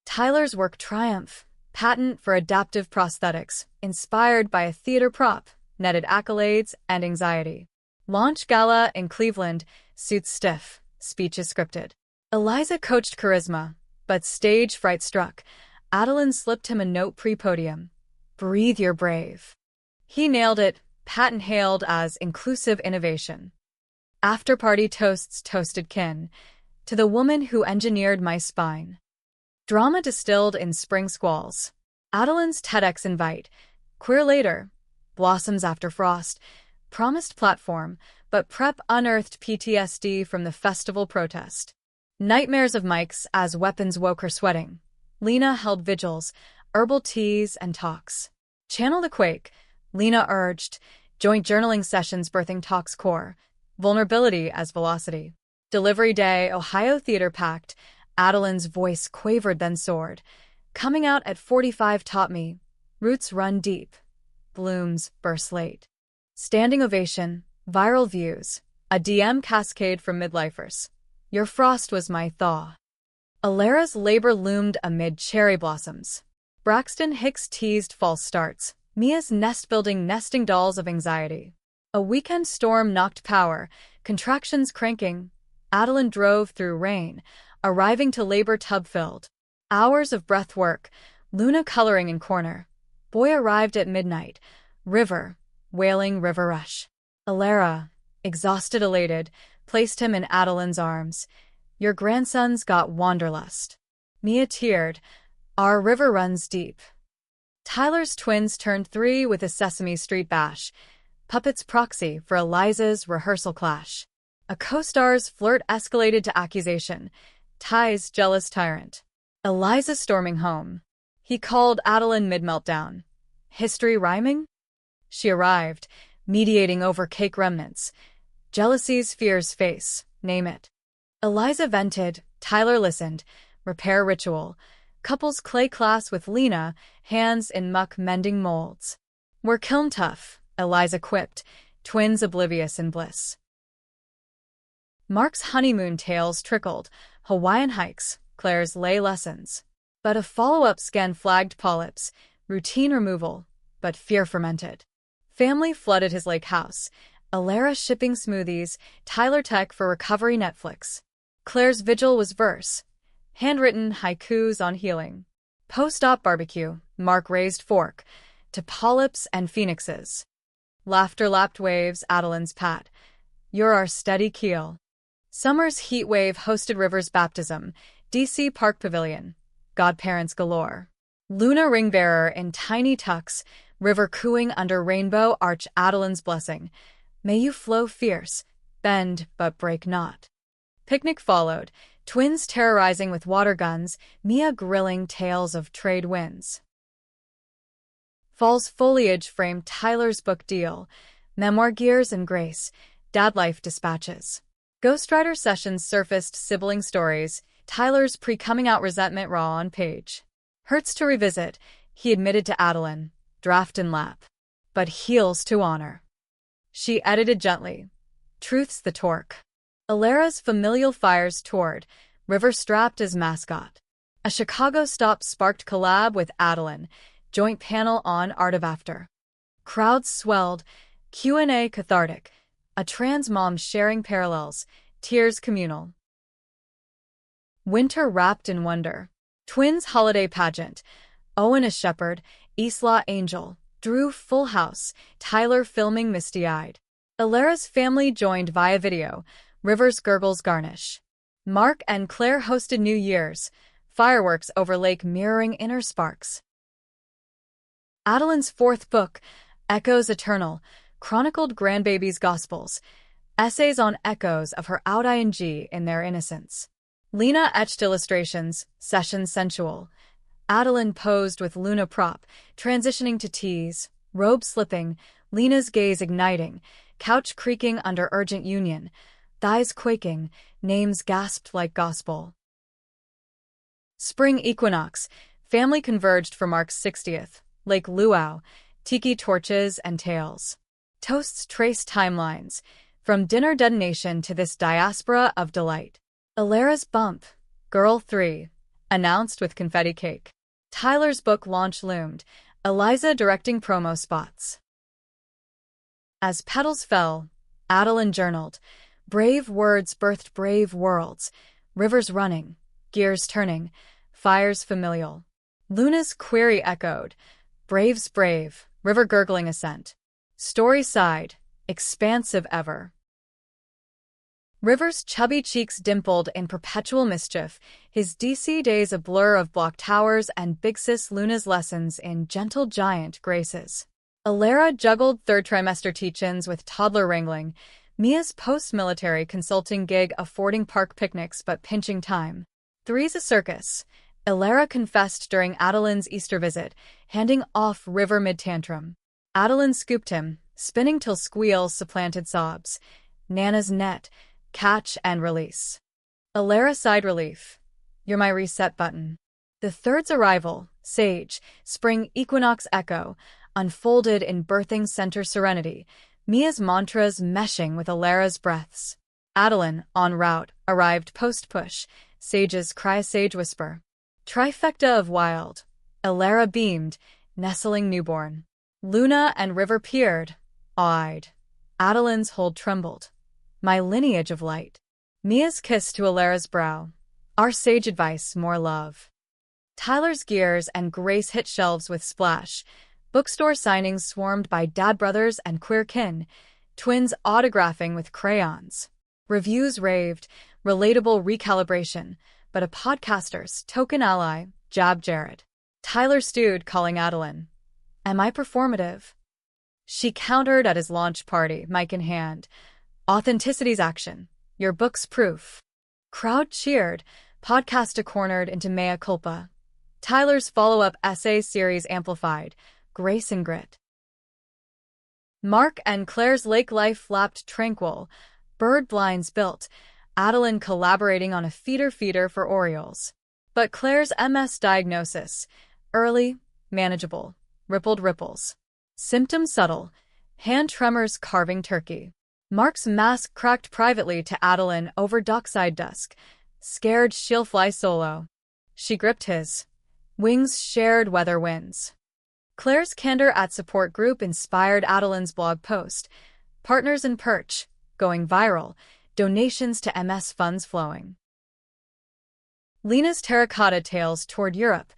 Tyler's work triumph. Patent for adaptive prosthetics, inspired by a theater prop, netted accolades and anxiety. Launch gala in Cleveland, suits stiff, speeches scripted. Eliza coached charisma, but stage fright struck. Adeline slipped him a note pre-podium. Breathe your brave. He nailed it, patent hailed as inclusive innovation. After-party toasts toasted kin, to the woman who engineered my spine. Drama distilled in spring squalls. Adeline's TEDx invite, queer later, blossoms after frost, promised platform, but prep unearthed PTSD from the festival protest. Nightmares of mics as weapons woke her sweating. Lena held vigils, herbal teas and talks. Channel the quake, Lena urged, joint journaling sessions birthing talks core, vulnerability as velocity. Delivery day, Ohio theater packed, Adeline's voice quavered then soared. Coming out at 45 taught me, roots run deep, blooms burst late. Standing ovation, viral views, a DM cascade from midlifers. Your frost was my thaw. Elara's labor loomed amid cherry blossoms. Braxton Hicks teased false starts, Mia's nest-building nesting dolls of anxiety. A weekend storm knocked power, contractions cranking. Adeline drove through rain, arriving to labor tub-filled. Hours of breath work, Luna coloring in corner. Boy arrived at midnight. River, wailing river rush. Elara, exhausted elated, placed him in Adeline's arms. Your grandson's got wanderlust. Mia teared. Our river runs deep. Tyler's twins turned 3 with a Sesame Street bash. Puppets proxy for Eliza's rehearsal clash. A co-star's flirt escalated to accusation. Ty's jealous tyrant. Eliza storming home. He called Adeline mid-meltdown. History rhyming? She arrived, mediating over cake remnants. Jealousy's fears face, name it. Eliza vented, Tyler listened. Repair ritual. Couples clay class with Lena, hands in muck mending molds. We're kiln tough, Eliza quipped, twins oblivious in bliss. Mark's honeymoon tales trickled, Hawaiian hikes, Claire's lay lessons. But a follow-up scan flagged polyps, routine removal, but fear fermented. Family flooded his lake house, Alara shipping smoothies, Tyler tech for recovery Netflix. Claire's vigil was verse, handwritten haikus on healing. Post-op barbecue, Mark raised fork, to polyps and phoenixes. Laughter lapped waves, Adeline's pat. You're our steady keel. Summer's heat wave hosted River's baptism, DC Park Pavilion. Godparents galore. Luna ring bearer in tiny tucks, River cooing under rainbow arch Adeline's blessing. May you flow fierce, bend but break not. Picnic followed, twins terrorizing with water guns, Mia grilling tales of trade winds. Fall's foliage framed Tyler's book deal, memoir gears and grace, dad life dispatches. Ghostwriter sessions surfaced sibling stories, Tyler's pre-coming-out resentment raw on page. Hurts to revisit, he admitted to Adeline, draft and lap. But heals to honor. She edited gently. Truth's the torque. Alara's familial fires toured, River strapped as mascot. A Chicago stop sparked collab with Adeline, joint panel on Art of After. Crowds swelled, Q&A cathartic, a trans mom sharing parallels, tears communal. Winter wrapped in wonder. Twins holiday pageant, Owen a shepherd, Isla angel, Drew full house, Tyler filming misty-eyed. Alara's family joined via video, River's gurgles garnish. Mark and Claire hosted New Year's, fireworks over lake mirroring inner sparks. Adeline's fourth book, Echoes Eternal, chronicled grandbaby's gospels, essays on echoes of her out ing in their innocence. Lena etched illustrations, session sensual. Adeline posed with Luna prop, transitioning to tease, robe slipping, Lena's gaze igniting, couch creaking under urgent union, thighs quaking, names gasped like gospel. Spring equinox, family converged for Mark's 60th, Lake Luau, tiki torches and tales. Toasts traced timelines, from dinner detonation to this diaspora of delight. Alara's bump, Girl 3, announced with confetti cake. Tyler's book launch loomed, Eliza directing promo spots. As petals fell, Adeline journaled, brave words birthed brave worlds, rivers running, gears turning, fires familial. Luna's query echoed, brave's brave, river gurgling assent. Story sighed, expansive ever. River's chubby cheeks dimpled in perpetual mischief, his DC days a blur of block towers and Big Sis Luna's lessons in gentle giant graces. Alara juggled third trimester teach-ins with toddler wrangling, Mia's post-military consulting gig affording park picnics but pinching time. Three's a circus, Alara confessed during Adeline's Easter visit, handing off River mid-tantrum. Adeline scooped him, spinning till squeals supplanted sobs. Nana's net, catch and release. Alara sighed relief. You're my reset button. The third's arrival, Sage, spring equinox echo, unfolded in birthing center serenity, Mia's mantras meshing with Alara's breaths. Adeline, en route, arrived post-push, Sage's cry-sage whisper. Trifecta of wild. Alara beamed, nestling newborn. Luna and River peered, awed. Adeline's hold trembled. My lineage of light. Mia's kiss to Alara's brow. Our sage advice, more love. Tyler's gears and Grace hit shelves with splash. Bookstore signings swarmed by dad brothers and queer kin, twins autographing with crayons. Reviews raved, relatable recalibration, but a podcaster's token ally, Jab Jared. Tyler stewed, calling Adeline. Am I performative? She countered at his launch party, mic in hand. Authenticity's action. Your book's proof. Crowd cheered, Podcasta cornered into mea culpa. Tyler's follow-up essay series amplified, Grace and Grit. Mark and Claire's lake life lapped tranquil, bird blinds built, Adeline collaborating on a feeder for Orioles. But Claire's MS diagnosis, early, manageable, rippled ripples. Symptoms subtle, hand tremors carving turkey. Mark's mask cracked privately to Adeline over dockside dusk. Scared she'll fly solo. She gripped his. Wings shared weather winds. Claire's candor at support group inspired Adeline's blog post. Partners in perch, going viral, donations to MS funds flowing. Lena's terracotta tales toured Europe,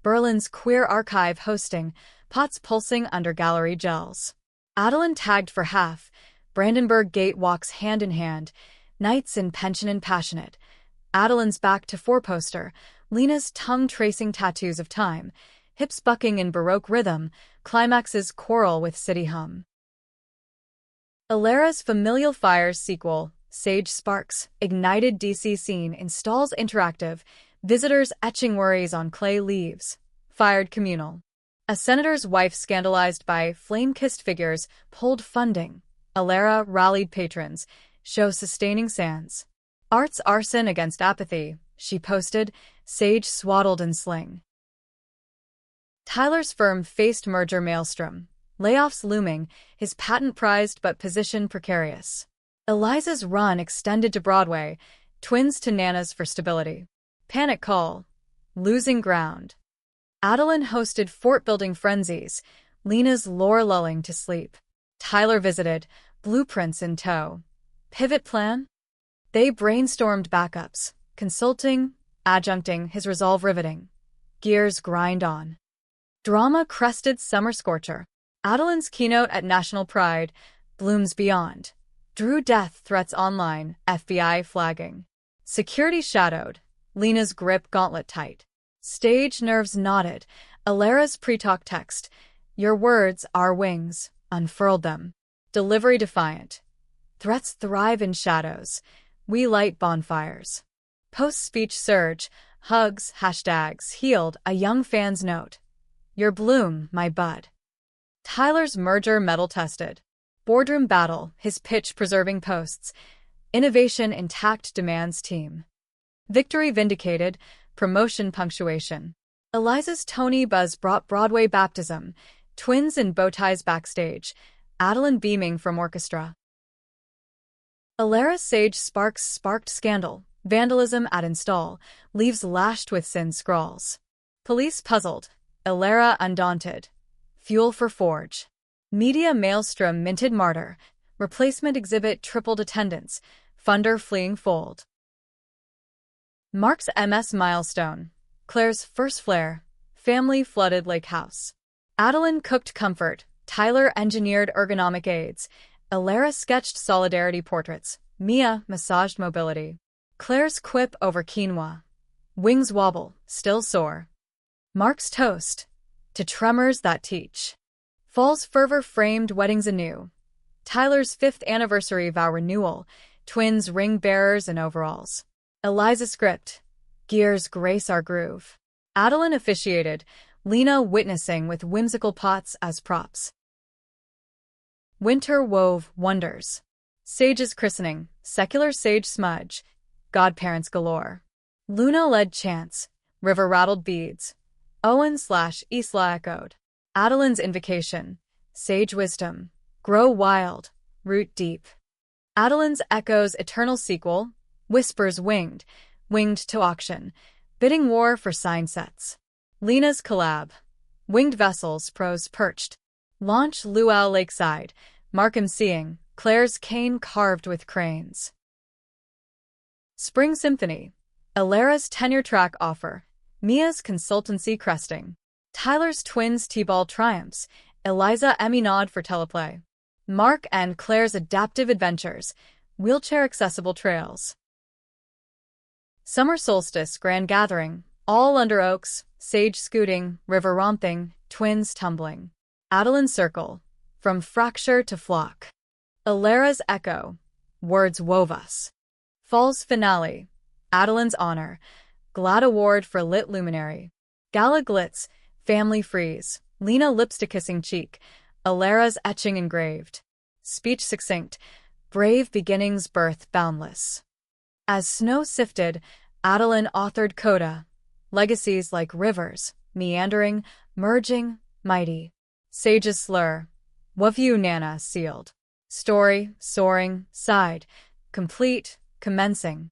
Berlin's queer archive hosting, pots pulsing under gallery gels. Adeline tagged for half, Brandenburg Gate walks hand in hand, knights in pension and passionate. Adeline's back to four-poster, Lena's tongue-tracing tattoos of time, hips bucking in Baroque rhythm, climaxes choral with city hum. Alara's Familial Fires sequel, Sage Sparks, ignited DC scene installs interactive, visitors etching worries on clay leaves, fired communal. A senator's wife scandalized by flame-kissed figures pulled funding. Alara rallied patrons, show sustaining sands. Art's arson against apathy, she posted, Sage swaddled in sling. Tyler's firm faced merger maelstrom, layoffs looming, his patent prized but position precarious. Eliza's run extended to Broadway, twins to Nana's for stability. Panic call, losing ground. Adeline hosted fort-building frenzies, Lena's lore lulling to sleep. Tyler visited, blueprints in tow. Pivot plan? They brainstormed backups, consulting, adjuncting, his resolve riveting. Gears grind on. Drama crested summer scorcher. Adeline's keynote at National Pride, blooms beyond. Drew death threats online, FBI flagging. Security shadowed, Lena's grip gauntlet tight. Stage nerves knotted, Alara's pre-talk text. Your words, our wings, unfurled them. Delivery defiant. Threats thrive in shadows. We light bonfires. Post-speech surge, hugs, hashtags, healed, a young fan's note. Your bloom, my bud. Tyler's merger metal tested. Boardroom battle, his pitch preserving posts. Innovation intact demands team. Victory vindicated, promotion punctuation. Eliza's Tony buzz brought Broadway baptism, twins in bow ties backstage, Adeline beaming from orchestra. Alara's Sage Sparks sparked scandal, vandalism at install, leaves lashed with sin scrawls. Police puzzled, Alara undaunted. Fuel for forge. Media maelstrom minted martyr, replacement exhibit tripled attendance, funder fleeing fold. Mark's MS milestone, Claire's first flare, family flooded lake house. Adeline cooked comfort, Tyler engineered ergonomic aids, Alara sketched solidarity portraits, Mia massaged mobility. Claire's quip over quinoa. Wings wobble, still soar. Mark's toast, to tremors that teach. Fall's fervor framed weddings anew. Tyler's 5th anniversary vow renewal, twins ring bearers in overalls. Eliza script, gears grace our groove. Adeline officiated, Lena witnessing with whimsical pots as props. Winter wove wonders. Sage's christening, secular sage smudge, godparents galore. Luna led chants, river rattled beads. Owen/Isla echoed. Adeline's invocation, sage wisdom, grow wild, root deep. Adeline's echoes eternal sequel, whispers winged to auction, bidding war for sign sets. Lena's collab, winged vessels prose perched. Launch luau lakeside, Markham seeing, Claire's cane carved with cranes. Spring symphony, Alara's tenure track offer, Mia's consultancy cresting. Tyler's twins T-ball triumphs, Eliza Emmy nod for teleplay. Mark and Claire's adaptive adventures, wheelchair-accessible trails. Summer solstice grand gathering, all under oaks, sage scooting, river romping, twins tumbling. Adeline circle, from fracture to flock. Alara's echo, words wove us. Fall's finale, Adeline's honor, glad award for lit luminary. Gala glitz, family freeze, Lena lipstick-kissing cheek, Alara's etching engraved. Speech succinct, brave beginnings birth boundless. As snow sifted, Adeline authored coda, legacies like rivers, meandering, merging, mighty. Sage's slur, Wavyu Nana sealed. Story, soaring, side, complete, commencing.